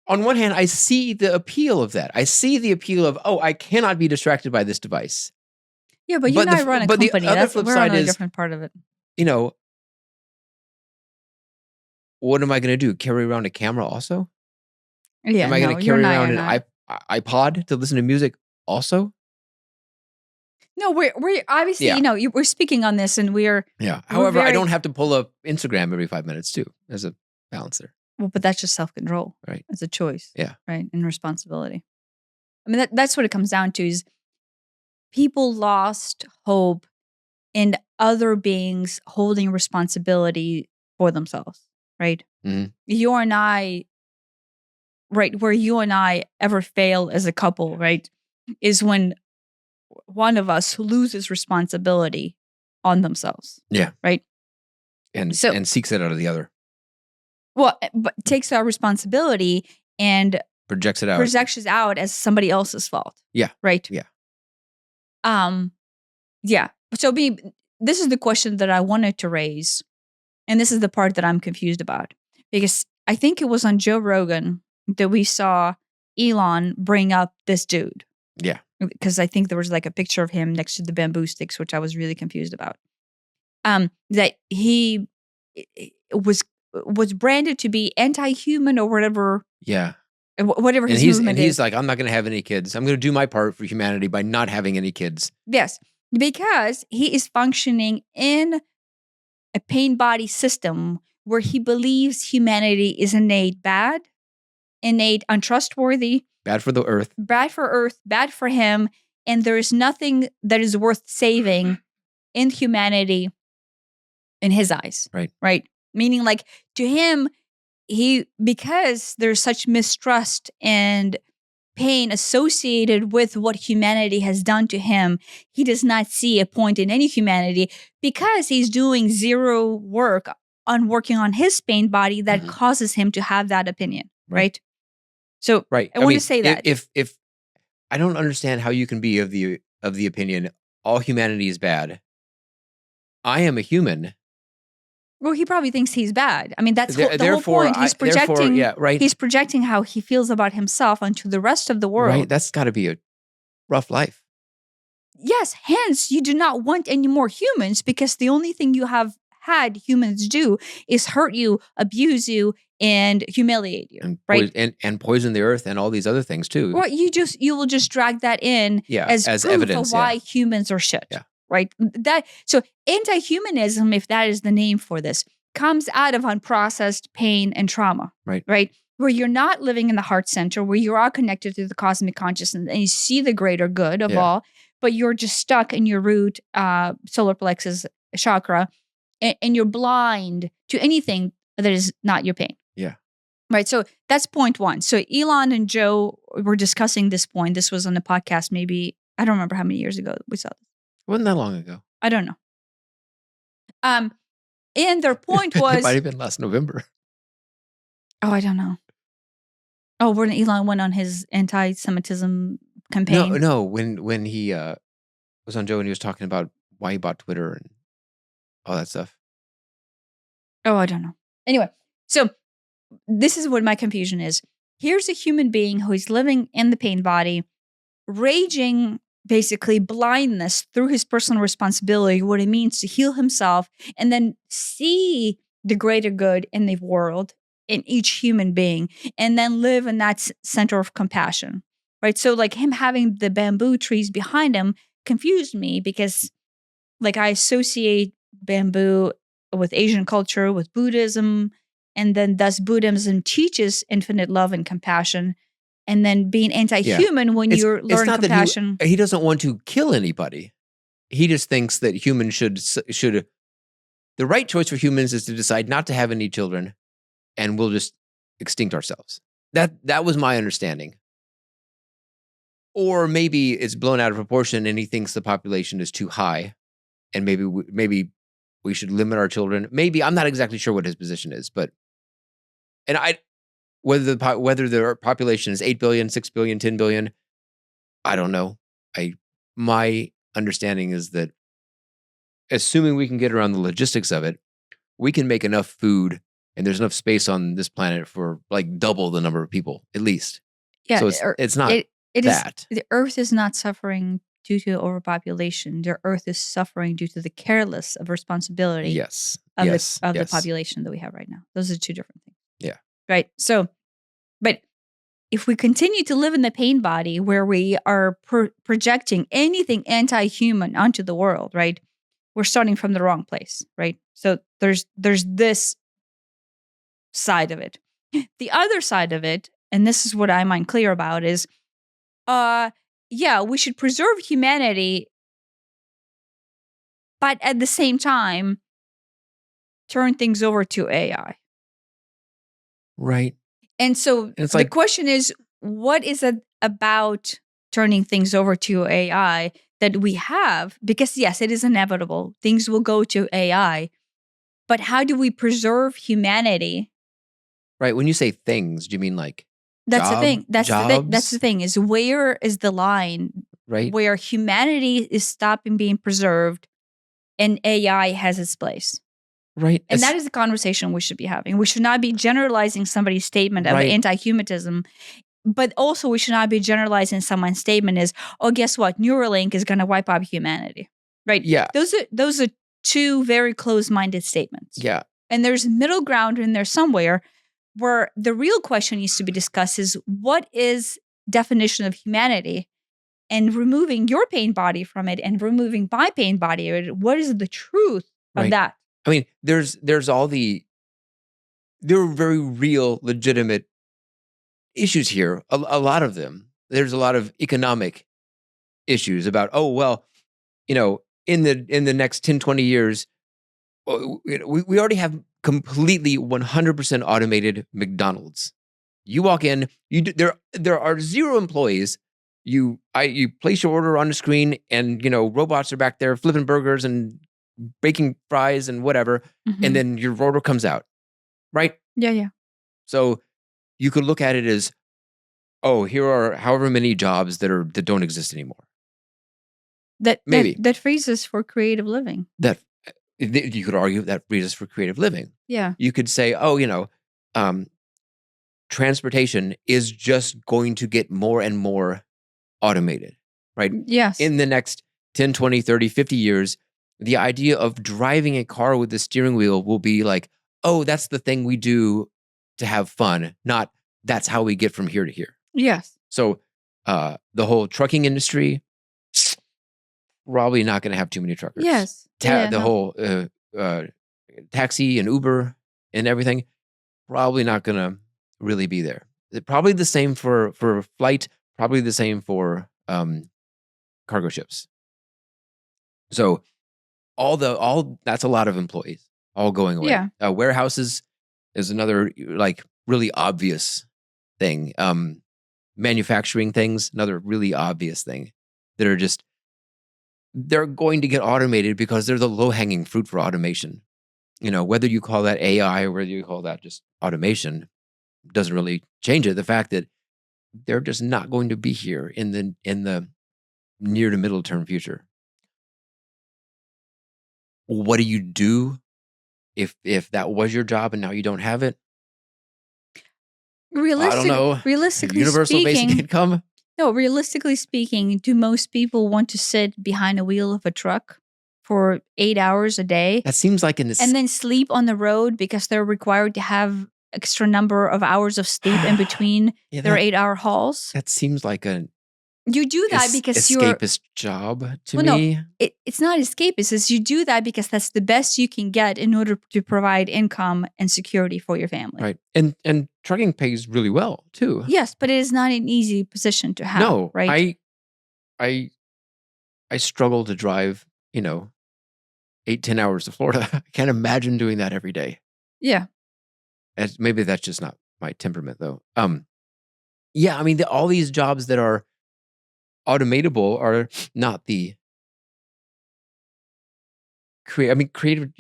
on one hand, I see the appeal of that. I see the appeal of, I cannot be distracted by this device. Yeah, but you and I run a company. We're on a different part of it. What am I going to do? Carry around a camera also? Yeah. Am I going to carry around an iPod to listen to music also? No, we're obviously, we're speaking on this and we're. Yeah. However, I don't have to pull up Instagram every 5 minutes too. There's a balance there. Well, but that's just self-control. Right. It's a choice. Yeah. Right. And responsibility. I mean, that's what it comes down to is people lost hope in other beings holding responsibility for themselves. Right. Mm-hmm. You and I, right, where you and I ever fail as a couple, right, is when one of us loses responsibility on themselves. Yeah. Right. And seeks it out of the other. Well, but takes our responsibility and projects it out as somebody else's fault. Yeah. Right. Yeah. Yeah. So this is the question that I wanted to raise. And this is the part that I'm confused about. Because I think it was on Joe Rogan that we saw Elon bring up this dude. Yeah. Because I think there was like a picture of him next to the bamboo sticks, which I was really confused about. That he was branded to be anti-human or whatever. Yeah. Whatever his movement is. And he's like, I'm not going to have any kids. I'm going to do my part for humanity by not having any kids. Yes. Because he is functioning in a pain body system where he believes humanity is innate bad, innate untrustworthy. Bad for the earth. Bad for earth, bad for him. And there is nothing that is worth saving in humanity in his eyes. Right. Right. Meaning like to him, because there's such mistrust and pain associated with what humanity has done to him, he does not see a point in any humanity because he's doing zero work on working on his pain body that causes him to have that opinion. Right. So I want to say that if I don't understand how you can be of the opinion all humanity is bad. I am a human. Well, he probably thinks he's bad. I mean, that's the whole point. He's projecting. He's projecting how he feels about himself onto the rest of the world. Right. That's got to be a rough life. Yes. Hence, you do not want any more humans because the only thing you have had humans do is hurt you, abuse you, and humiliate you. And right. And poison the earth and all these other things too. Well, you will just drag that in as proof evidence of why humans are shit. Yeah. Right. So anti-humanism, if that is the name for this, comes out of unprocessed pain and trauma. Right. Right. where you're not living in the heart center, where you are connected to the cosmic consciousness and you see the greater good of all, but you're just stuck in your root solar plexus chakra and you're blind to anything that is not your pain. Yeah. Right. So that's point one. So Elon and Joe were discussing this point. This was on the podcast, maybe, I don't remember how many years ago we saw this. Wasn't that long ago? I don't know. And their point was... It might have been last November. Oh, I don't know. Oh, when Elon went on his anti-Semitism campaign. No. When he was on Joe and he was talking about why he bought Twitter and all that stuff. Oh, I don't know. Anyway, so this is what my confusion is. Here's a human being who is living in the pain body, raging basically blindness through his personal responsibility, what it means to heal himself, and then see the greater good in the world, in each human being, and then live in that center of compassion, right? So like him having the bamboo trees behind him confused me because like I associate bamboo with Asian culture, with Buddhism, and then thus Buddhism teaches infinite love and compassion. And then being anti-human when you're learning compassion. He doesn't want to kill anybody. He just thinks that humans should. The right choice for humans is to decide not to have any children, and we'll just extinct ourselves. That was my understanding. Or maybe it's blown out of proportion, and he thinks the population is too high, and maybe we should limit our children. Maybe I'm not exactly sure what his position is, but whether the population is 8 billion, 6 billion, 10 billion, I don't know. My understanding is that assuming we can get around the logistics of it, we can make enough food and there's enough space on this planet for like double the number of people, at least. Yeah. So it's not that. The Earth is not suffering due to overpopulation. The Earth is suffering due to the careless of responsibility of the population that we have right now. Those are two different things. Yeah. Right. So, but if we continue to live in the pain body where we are projecting anything anti-human onto the world, right? We're starting from the wrong place, right? So there's this side of it. The other side of it, and this is what I'm unclear about, is, we should preserve humanity, but at the same time, turn things over to AI. Right. And so the question is, what is it about turning things over to AI that we have? Because yes, it is inevitable. Things will go to AI. But how do we preserve humanity? Right. When you say things, do you mean like That's the thing. That's jobs? the thing. That's the thing, is where is the line, right, where humanity is stopping being preserved and AI has its place? Right. And that is the conversation we should be having. We should not be generalizing somebody's statement of anti-humanism, but also we should not be generalizing someone's statement as, oh, guess what? Neuralink is going to wipe out humanity. Right? Yeah. Those are two very close-minded statements. Yeah. And there's middle ground in there somewhere where the real question needs to be discussed is, what is definition of humanity? And removing your pain body from it and removing my pain body, what is the truth of that? I mean, there are very real, legitimate issues here. A lot of them. There's a lot of economic issues about, in the next 10, 20 years, we already have completely 100% automated McDonald's. You walk in, there are zero employees. You place your order on the screen, and robots are back there flipping burgers and baking fries and whatever, and then your order comes out, right? Yeah. So you could look at it as, here are however many jobs that don't exist anymore. That frees us for creative living. That you could argue that frees us for creative living. Yeah. You could say, transportation is just going to get more and more automated, right? Yes. In the next 10, 20, 30, 50 years, the idea of driving a car with the steering wheel will be like, that's the thing we do to have fun, not that's how we get from here to here. Yes. So the whole trucking industry, probably not going to have too many truckers. Yes. Whole taxi and Uber and everything, probably not going to really be there. Probably the same for flight, probably the same for cargo ships. So all that's a lot of employees all going away. Yeah. Warehouses is another like really obvious thing. Manufacturing things, another really obvious thing that are just they're going to get automated because they're the low-hanging fruit for automation. Whether you call that AI or whether you call that just automation doesn't really change it. The fact that they're just not going to be here in the near to middle term future. What do you do if that was your job and now you don't have it? I don't know. Realistically Universal basic speaking, income? no, realistically speaking, do most people want to sit behind a wheel of a truck for 8 hours a day That seems like and then sleep on the road because they're required to have extra number of hours of sleep in between Yeah, their 8-hour hauls? that seems like an You do that because you're escapist job to well, no, me. it's not escapist. It's you do that because that's the best you can get in order to provide income and security for your family. Right. And trucking pays really well too. Yes, but it is not an easy position to have. No, right? I struggle to drive, 8-10 hours to Florida. I can't imagine doing that every day. Yeah. Maybe that's just not my temperament though. Yeah, I mean all these jobs that are automatable are not the creative,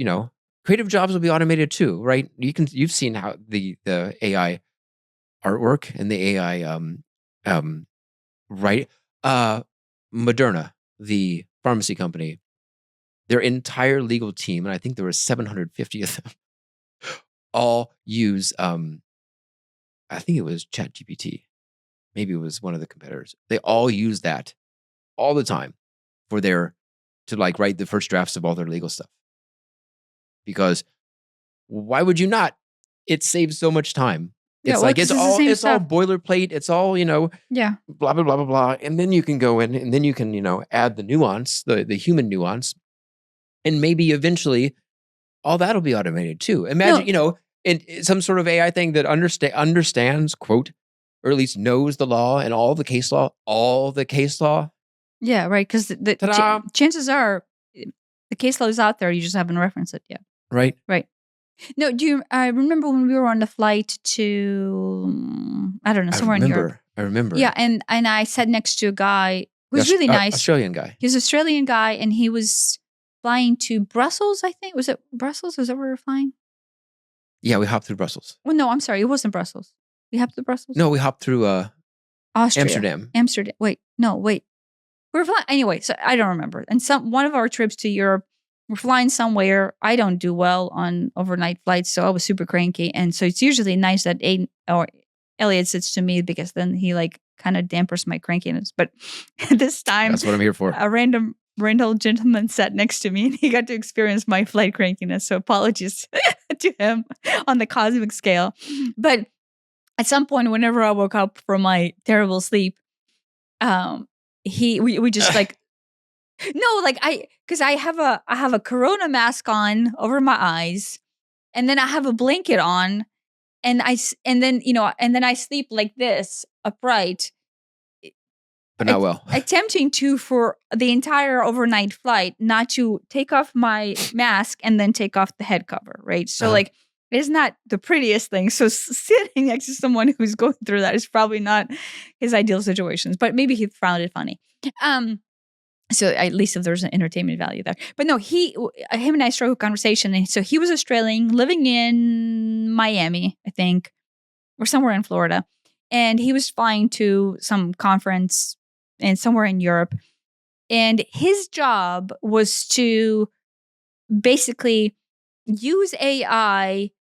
creative jobs will be automated too, right? You've seen how the AI artwork and the AI right Moderna, the pharmacy company, their entire legal team, and I think there were 750 of them, all use I think it was ChatGPT. Maybe it was one of the competitors. They all use that all the time to like write the first drafts of all their legal stuff. Because why would you not? It saves so much time. It's like it's all boilerplate. It's all, Yeah. blah blah blah blah blah. And then you can go in and then you can, add the nuance, the human nuance. And maybe eventually all that'll be automated too. Imagine, in some sort of AI thing that understands, quote, or at least knows the law and all the case law. Yeah, right. Because the chances are the case law is out there. You just haven't referenced it yet. Right. Right. No, I remember when we were on the flight to, I don't know, somewhere in Europe. I remember. Yeah, and I sat next to a guy who was really nice. Australian guy. He was an Australian guy, and he was flying to Brussels, I think. Was it Brussels? Was that where we were flying? Yeah, we hopped through Brussels. Well, no, I'm sorry. It wasn't Brussels. We hopped through Brussels? No, we hopped through Austria. Amsterdam. Wait. We were flying. Anyway, so I don't remember. And one of our trips to Europe, we're flying somewhere. I don't do well on overnight flights, so I was super cranky. And so it's usually nice that Elliot sits to me because then he like kind of dampers my crankiness. But this time, that's what I'm here for. A random rental gentleman sat next to me and he got to experience my flight crankiness. So apologies to him on the cosmic scale. But at some point, whenever I woke up from my terrible sleep, we just like, no, like because I have a Corona mask on over my eyes, and then I have a blanket on, and then I sleep like this upright, but not well. Attempting to for the entire overnight flight not to take off my mask and then take off the head cover, right? So like it's not the prettiest thing. So sitting next to someone who's going through that is probably not his ideal situations, but maybe he found it funny. So at least if there's an entertainment value there. But no, him and I struck a conversation. And so he was Australian, living in Miami, I think, or somewhere in Florida. And he was flying to some conference and somewhere in Europe. And his job was to basically use AI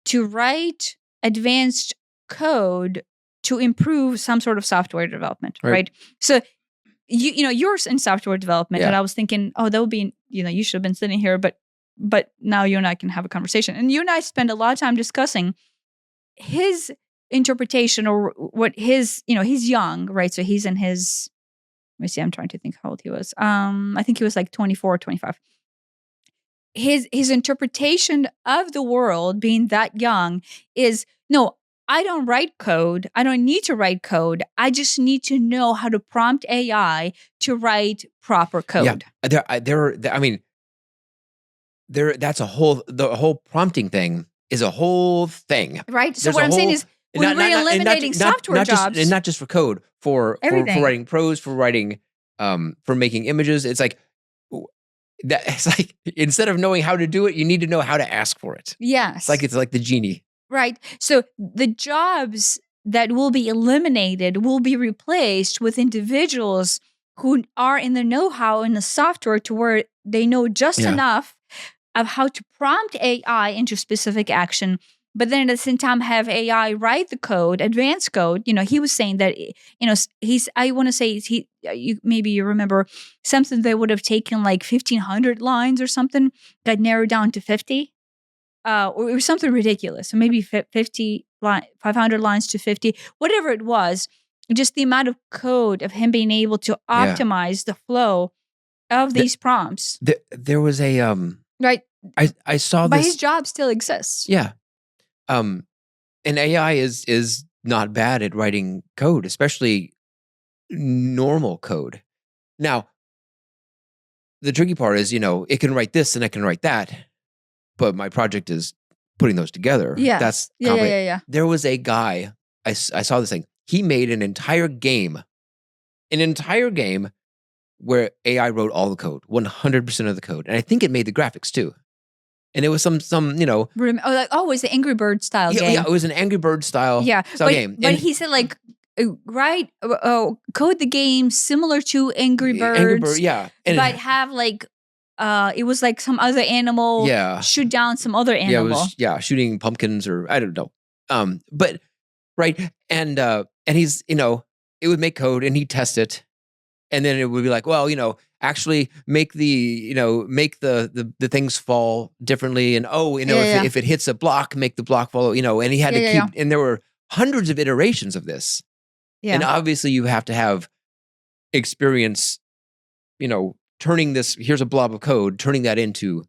to write advanced code to improve some sort of software development, right? So you're in software development, and I was thinking, that would be, you should have been sitting here, but now you and I can have a conversation. And you and I spend a lot of time discussing his interpretation or what his, he's young, right? So he's in his, let me see, I'm trying to think how old he was. I think he was like 24 or 25. His interpretation of the world being that young is, no, I don't write code. I don't need to write code. I just need to know how to prompt AI to write proper code. That's the whole prompting thing is a whole thing. Right? So There's what a I'm saying whole- is when we're eliminating software jobs. and not just for code, for Everything. writing prose, for writing, for making images. It's like that. It's like instead of knowing how to do it, you need to know how to ask for it. Yes. It's like the genie. Right. So the jobs that will be eliminated will be replaced with individuals who are in the know-how in the software to where they know just enough of how to prompt AI into specific action, but then at the same time have AI write the code, advanced code. He was saying that, I want to say maybe you remember something that would have taken like 1,500 lines or something, got narrowed down to 50. Or it was something ridiculous. So maybe 500 lines to 50, whatever it was. Just the amount of code of him being able to optimize the flow of these prompts. There was a right. I saw but this. His job still exists. Yeah. And AI is not bad at writing code, especially normal code. Now, the tricky part is, it can write this and it can write that, but my project is putting those together. Yeah. That's complicated. Yeah. There was a guy, I saw this thing. He made an entire game where AI wrote all the code, 100% of the code. And I think it made the graphics too. And it was some it was the Angry Bird style game. Yeah, it was an Angry Bird style game. But he said code the game similar to Angry Birds. Angry Bird, but have it was like some other animal shoot down some other animal. Yeah, it was shooting pumpkins or I don't know. But right, and he's it would make code and he'd test it, and then it would be like, well, actually make the things fall differently, and if it hits a block, make the block follow, and he had to keep, and there were hundreds of iterations of this. Yeah. And obviously you have to have experience, turning this, here's a blob of code, turning that into,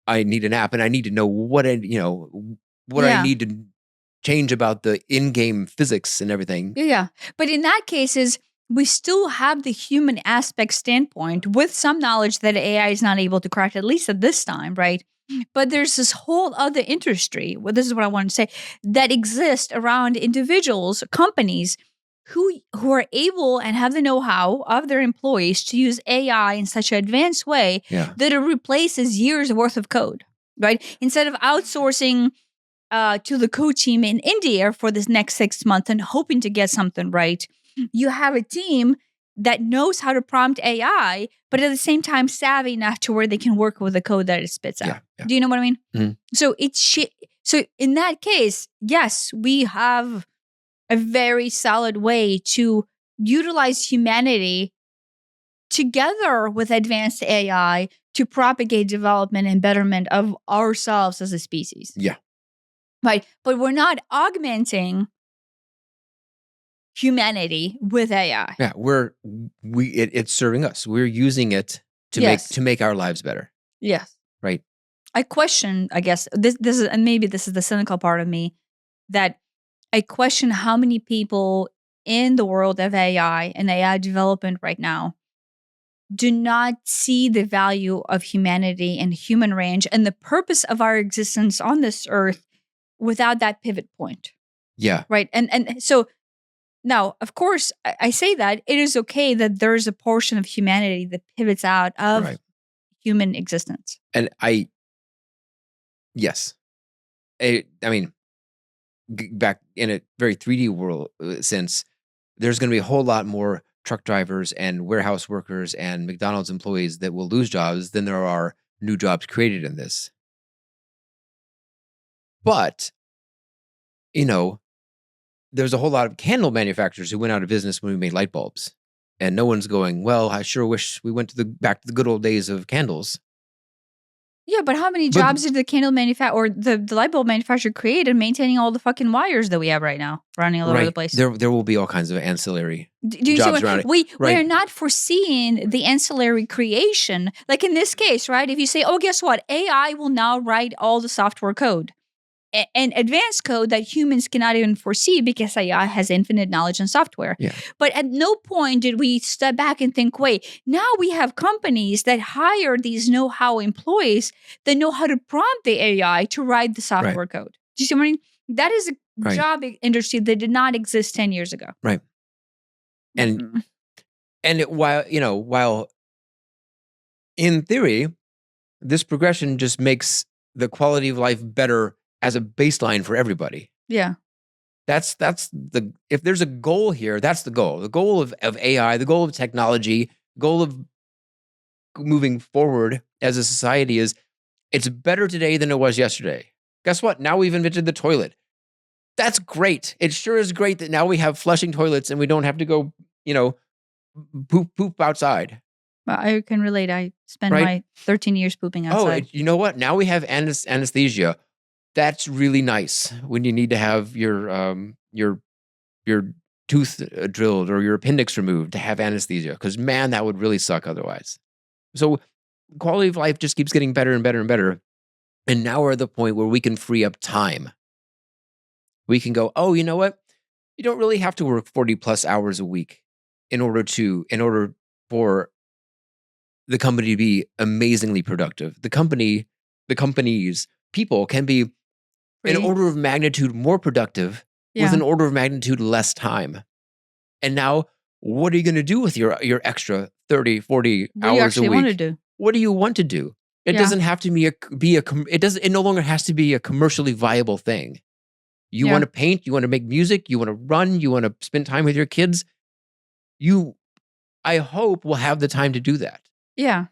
I need an app and I need to know what I need to change about the in-game physics and everything. Yeah. But in that case we still have the human aspect standpoint with some knowledge that AI is not able to crack, at least at this time, right? But there's this whole other industry, this is what I want to say, that exists around individuals, companies who are able and have the know-how of their employees to use AI in such an advanced way that it replaces years worth of code, right? Instead of outsourcing to the code team in India for this next 6 months and hoping to get something right, you have a team that knows how to prompt AI, but at the same time savvy enough to where they can work with the code that it spits out. Do you know what I mean? Mm-hmm. So so in that case, yes, we have a very solid way to utilize humanity together with advanced AI to propagate development and betterment of ourselves as a species. Yeah. Right. But we're not augmenting humanity with AI. Yeah, it's serving us. We're using it to make our lives better. Yes. Right. I question, I guess, this is, and maybe this is the cynical part of me, that I question how many people in the world of AI and AI development right now do not see the value of humanity and human range and the purpose of our existence on this earth without that pivot point. Yeah. Right. And so now, of course, I say that it is okay that there's a portion of humanity that pivots out of human existence. And yes. I mean, back in a very 3D world sense, there's going to be a whole lot more truck drivers and warehouse workers and McDonald's employees that will lose jobs than there are new jobs created in this. But, there's a whole lot of candle manufacturers who went out of business when we made light bulbs. And no one's going, well, I sure wish we went back to the good old days of candles. Yeah, but how many jobs did the candle manufacturer or the light bulb manufacturer create in maintaining all the fucking wires that we have right now running all over the place? There will be all kinds of ancillary Do you jobs see around it. We're not foreseeing the ancillary creation. Like in this case, right? If you say, oh, guess what? AI will now write all the software code. and advanced code that humans cannot even foresee because AI has infinite knowledge and software. Yeah. But at no point did we step back and think, wait, now we have companies that hire these know-how employees that know how to prompt the AI to write the software code. Do you see what I mean? That is a job industry that did not exist 10 years ago. Right. And while in theory, this progression just makes the quality of life better as a baseline for everybody. Yeah. That's if there's a goal here, that's the goal. The goal of AI, the goal of technology, goal of moving forward as a society is it's better today than it was yesterday. Guess what? Now we've invented the toilet. That's great. It sure is great that now we have flushing toilets and we don't have to go, poop outside. Well, I can relate. I spent my 13 years pooping outside. Oh, you know what? Now we have anesthesia. That's really nice when you need to have your tooth drilled or your appendix removed to have anesthesia. Because man, that would really suck otherwise. So quality of life just keeps getting better and better and better. And now we're at the point where we can free up time. We can go, oh, you know what? You don't really have to work 40 plus hours a week in order for the company to be amazingly productive. The company's people can be an order of magnitude more productive with an order of magnitude less time. And now, what are you going to do with your extra 30, 40 hours a week? Want to do? What do you want to do? It doesn't have to it no longer has to be a commercially viable thing. You want to paint, you want to make music, you want to run, you want to spend time with your kids. I hope will have the time to do that. Yeah.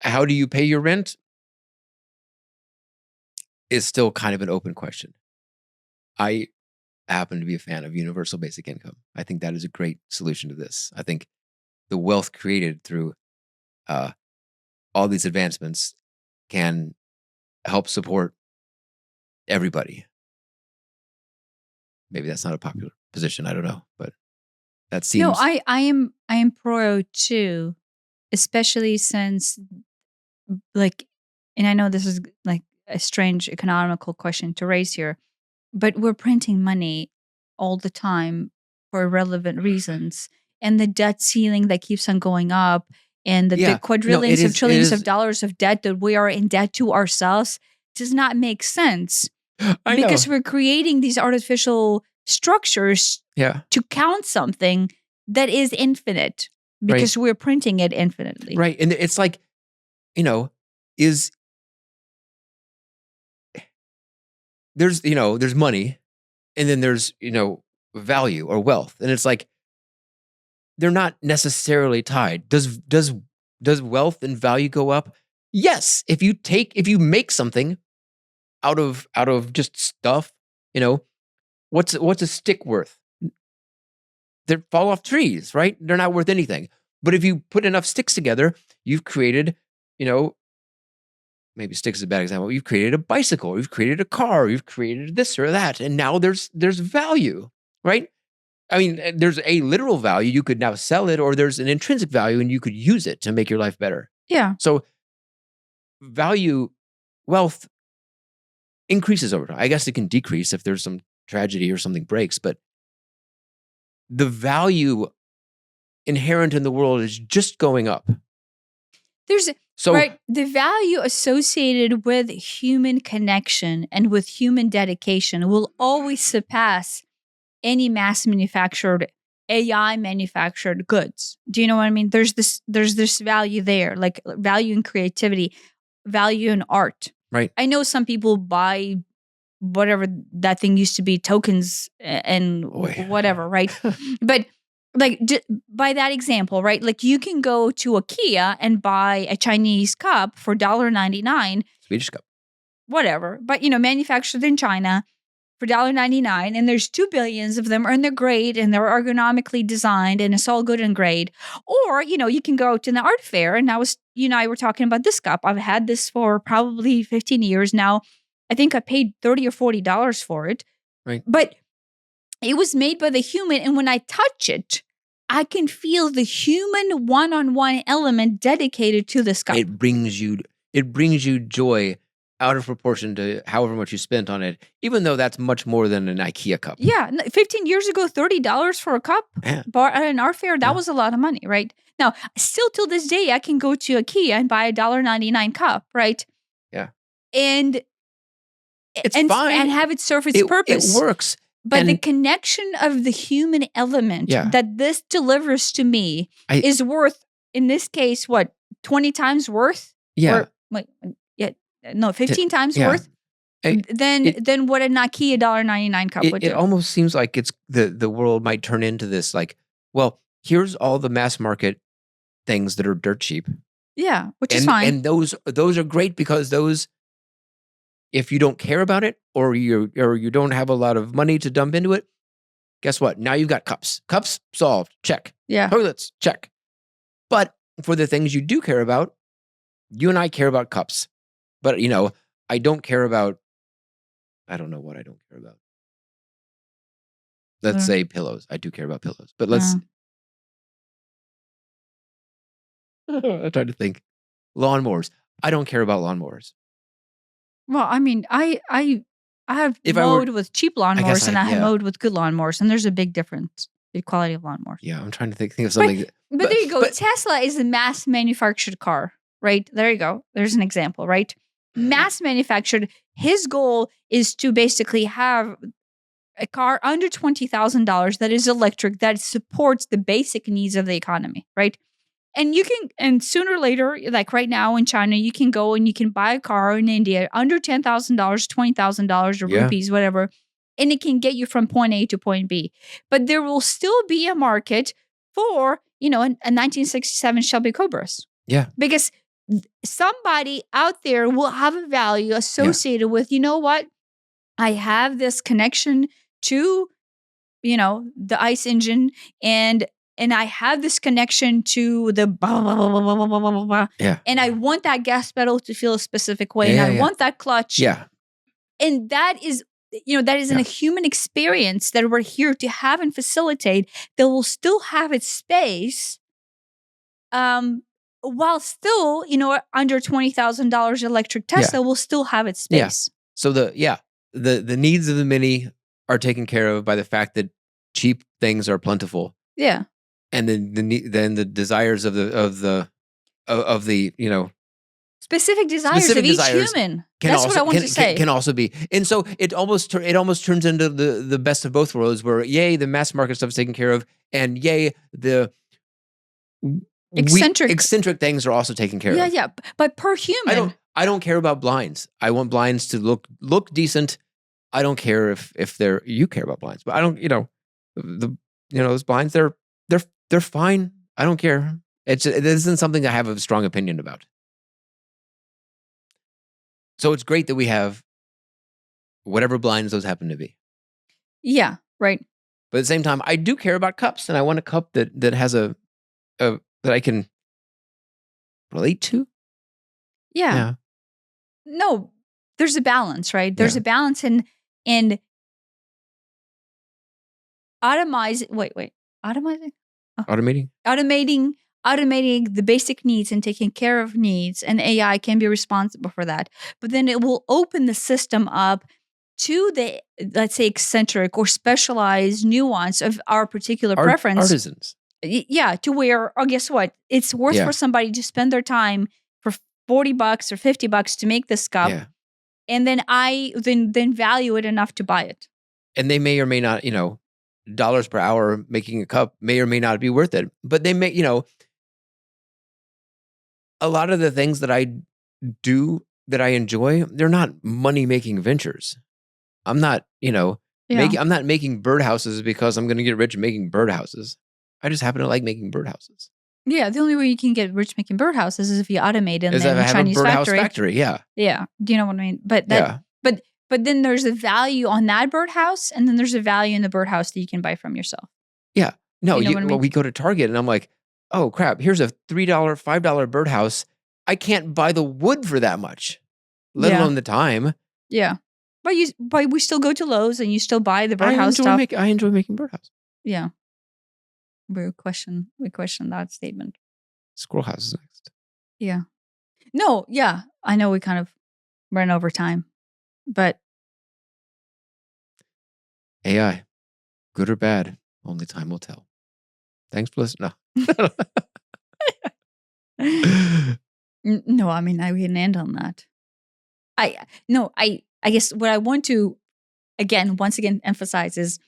How do you pay your rent? Is still kind of an open question. I happen to be a fan of universal basic income. I think that is a great solution to this. I think the wealth created through all these advancements can help support everybody. Maybe that's not a popular position. I don't know, but that seems. No, I am pro too, especially since and I know this is like a strange economical question to raise here, but we're printing money all the time for irrelevant reasons, and the debt ceiling that keeps on going up, and the quadrillions of trillions of dollars of debt that we are in debt to ourselves does not make sense. Because we're creating these artificial structures to count something that is infinite because we're printing it infinitely. Right. And it's like, there's money and then there's, value or wealth. And it's like, they're not necessarily tied. Does wealth and value go up? Yes. If you make something out of just stuff, what's a stick worth? They fall off trees, right? They're not worth anything. But if you put enough sticks together, you've created, maybe sticks is a bad example. You've created a bicycle, you've created a car, you've created this or that, and now there's value, right? I mean, there's a literal value. You could now sell it, or there's an intrinsic value, and you could use it to make your life better. Yeah. So wealth increases over time. I guess it can decrease if there's some tragedy or something breaks, but the value inherent in the world is just going up. The value associated with human connection and with human dedication will always surpass any mass manufactured, AI manufactured goods. Do you know what I mean? There's this value there, like value in creativity, value in art. Right. I know some people buy whatever that thing used to be, tokens and whatever, right? But by that example, right? Like you can go to IKEA and buy a Chinese cup for $1.99. Swedish cup. Whatever. But, manufactured in China for $1.99. And there's 2 billion of them, and they're great, and they're ergonomically designed, and it's all good and great. Or, you can go to the art fair, and you and I were talking about this cup. I've had this for probably 15 years now. I think I paid $30 or $40 for it. Right. But it was made by the human, and when I touch it, I can feel the human one-on-one element dedicated to this cup. It brings you joy out of proportion to however much you spent on it, even though that's much more than an IKEA cup. Yeah, 15 years ago, $30 for a cup Yeah. bar at an art fair, that Yeah. was a lot of money, right? Now, still till this day, I can go to IKEA and buy a $1.99 cup, right? Yeah. And It's fine. and have it serve its purpose. It works. But the connection of the human element that this delivers to me is worth, in this case, what, 20 times worth? Yeah. Or, 15 times worth than what an IKEA $1.99 cup would do. It almost seems like it's the world might turn into this like, well, here's all the mass market things that are dirt cheap. Yeah, which is fine. And those are great because those, if you don't care about it or you don't have a lot of money to dump into it, guess what? Now you've got cups. Cups solved. Check. Yeah. Toilets. Check. But for the things you do care about, you and I care about cups. But, I don't care about, I don't know what I don't care about. Let's say pillows. I do care about pillows. But let's, I'm trying to think. Lawnmowers. I don't care about lawnmowers. Well, I mean, I have mowed with cheap lawnmowers and I have mowed with good lawnmowers, and there's a big difference in quality of lawnmowers. Yeah, I'm trying to think of something. But there you go. Tesla is a mass manufactured car, right? There you go. There's an example, right? Mass manufactured. His goal is to basically have a car under $20,000 that is electric, that supports the basic needs of the economy, right? And sooner or later, like right now in China, you can go and you can buy a car in India under $10,000, $20,000 or rupees, whatever, and it can get you from point A to point B. But there will still be a market for, a 1967 Shelby Cobras. Yeah. Because somebody out there will have a value associated with, you know what? I have this connection to, the ICE engine, and I have this connection to the blah, blah, blah, blah, blah, blah, blah, blah. Yeah. And I want that gas pedal to feel a specific way. And I want that clutch. Yeah. And that is, a human experience that we're here to have and facilitate, that will still have its space, while still, under $20,000 electric Tesla will still have its space. Yeah. So the needs of the many are taken care of by the fact that cheap things are plentiful. Yeah. And then the desires of the specific desires of each human. That's what I want to say. Can also be, and so it almost turns into the best of both worlds, where yay, the mass market stuff is taken care of, and yay, the eccentric things are also taken care of. Yeah. But per human, I don't care about blinds. I want blinds to look decent. I don't care if you care about blinds, but I don't. Those blinds, they're fine. I don't care. It isn't something I have a strong opinion about. So it's great that we have whatever blinds those happen to be. Yeah, right. But at the same time, I do care about cups, and I want a cup that has a that I can relate to. Yeah. No, there's a balance, right? There's a balance in automizing. Automizing? Automating? Automating the basic needs and taking care of needs, and AI can be responsible for that. But then it will open the system up to the, let's say, eccentric or specialized nuance of our particular preference. Artisans. Yeah, to where, guess what? It's worth for somebody to spend their time for $40 or $50 to make this cup. Yeah. And then I then value it enough to buy it. And they may or may not, dollars per hour making a cup may or may not be worth it. But they may, a lot of the things that I do that I enjoy, they're not money-making ventures. I'm not, I'm not making birdhouses because I'm going to get rich making birdhouses. I just happen to like making birdhouses. Yeah, the only way you can get rich making birdhouses is if you automate in the Chinese factory. Yeah. Yeah. Do you know what I mean? But but then there's a value on that birdhouse, and then there's a value in the birdhouse that you can buy from yourself. Yeah. No, well, we go to Target and I'm like, oh crap, here's a $3, $5 birdhouse. I can't buy the wood for that much, let alone the time. Yeah. But we still go to Lowe's and you still buy the birdhouse stuff. I enjoy making birdhouse. Yeah. We question that statement. Squirrel house is next. Yeah. No, yeah. I know we kind of run over time. But AI, good or bad, only time will tell. Thanks for listening. No. no, I mean, I can end on that. I guess what I want to once again emphasize is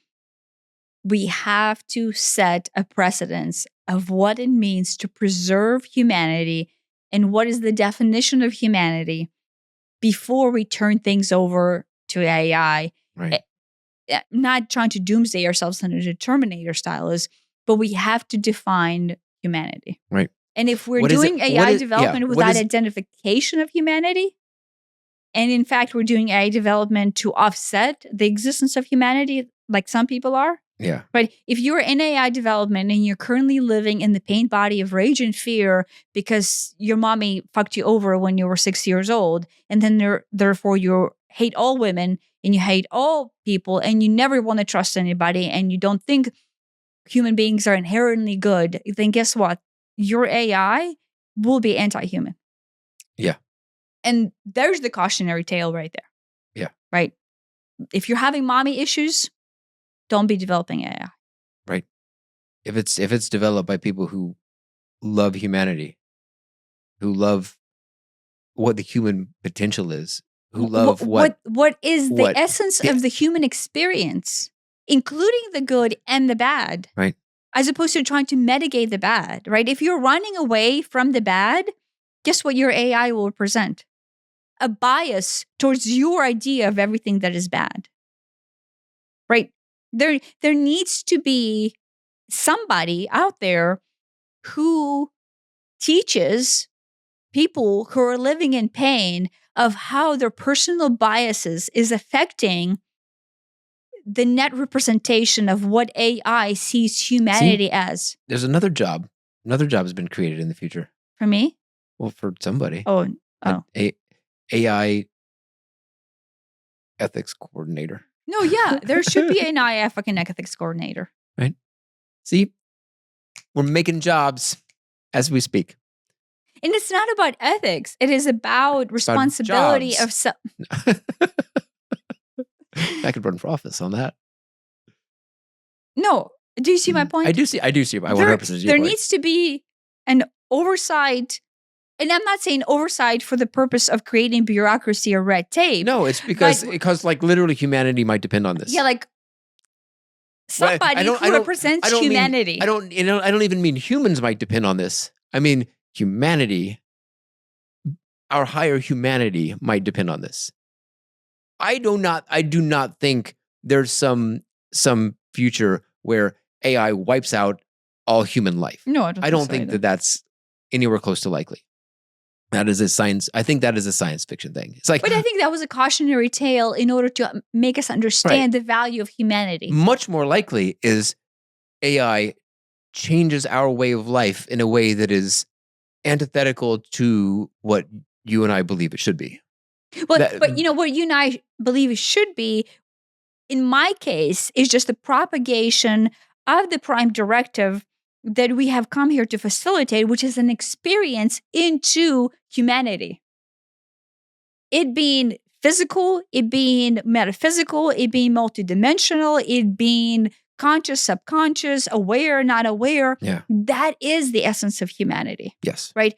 we have to set a precedence of what it means to preserve humanity and what is the definition of humanity before we turn things over to AI. Right. Not trying to doomsday ourselves in a Terminator style is, but we have to define humanity. Right. And if we're doing AI development without identification of humanity, and in fact, we're doing AI development to offset the existence of humanity, like some people are. Yeah. Right. If you're in AI development and you're currently living in the pain body of rage and fear because your mommy fucked you over when you were 6 years old, and then therefore you hate all women and you hate all people and you never want to trust anybody and you don't think human beings are inherently good, then guess what? Your AI will be anti-human. Yeah. And there's the cautionary tale right there. Yeah. Right. If you're having mommy issues, don't be developing AI. Right. If it's developed by people who love humanity, who love what the human potential is, who love what is the essence of the human experience, including the good and the bad. Right. As opposed to trying to mitigate the bad, right? If you're running away from the bad, guess what your AI will present? A bias towards your idea of everything that is bad. Right? There needs to be somebody out there who teaches people who are living in pain of how their personal biases is affecting the net representation of what AI sees humanity as. There's another job. Another job has been created in the future. For me? Well, for somebody. Oh. AI ethics coordinator. No, yeah. There should be an AI fucking ethics coordinator. Right? See? We're making jobs as we speak. And it's not about ethics. It is about responsibility of I could run for office on that. No. Do you see my point? I do see. I 100% There needs to be an oversight. And I'm not saying oversight for the purpose of creating bureaucracy or red tape. No, it's because like literally humanity might depend on this. Yeah, like somebody who represents humanity. I don't even mean humans might depend on this. I mean humanity, our higher humanity might depend on this. I do not think there's some future where AI wipes out all human life. No, I don't think that that's anywhere close to likely. That is a science. I think that is a science fiction thing. It's like, but I think that was a cautionary tale in order to make us understand the value of humanity. Much more likely is AI changes our way of life in a way that is antithetical to what you and I believe it should be. Well, but you know what you and I believe it should be, in my case, is just the propagation of the prime directive that we have come here to facilitate, which is an experience into humanity. It being physical, it being metaphysical, it being multidimensional, it being conscious, subconscious, aware, not aware. Yeah. That is the essence of humanity. Yes. Right?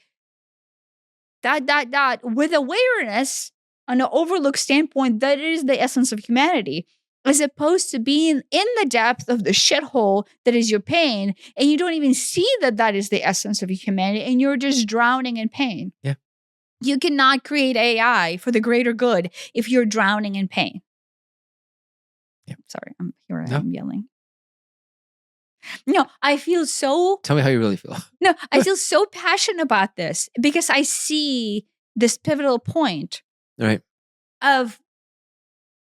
That with awareness on an overlooked standpoint, that is the essence of humanity. As opposed to being in the depth of the shithole that is your pain, and you don't even see that is the essence of humanity, and you're just drowning in pain. Yeah. You cannot create AI for the greater good if you're drowning in pain. Yeah. Sorry, I'm yelling. No, I feel so... Tell me how you really feel. No, I feel so passionate about this because I see this pivotal point right. of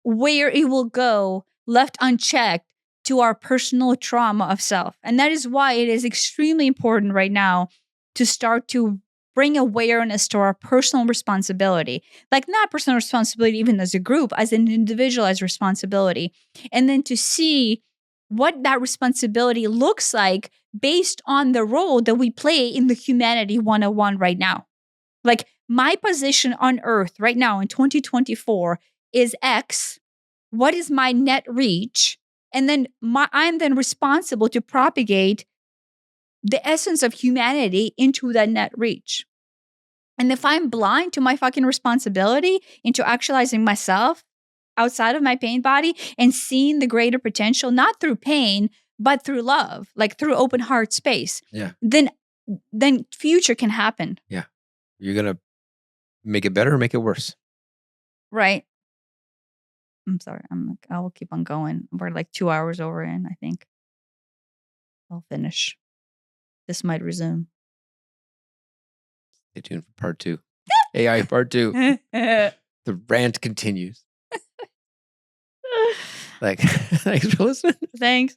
where it will go left unchecked to our personal trauma of self. And that is why it is extremely important right now to start to bring awareness to our personal responsibility. Like not personal responsibility even as a group, as an individualized responsibility. And then to see what that responsibility looks like based on the role that we play in the Humanity 101 right now. Like my position on earth right now in 2024 is X. What is my net reach? And then I'm then responsible to propagate the essence of humanity into that net reach. And if I'm blind to my fucking responsibility into actualizing myself outside of my pain body and seeing the greater potential, not through pain, but through love, like through open heart space, Yeah. then future can happen. Yeah. You're going to make it better or make it worse. Right. I'm sorry. I will keep on going. We're like 2 hours over in, I think. I'll finish. This might resume. Stay tuned for part 2. AI part 2. The rant continues. Like, thanks for listening. Thanks.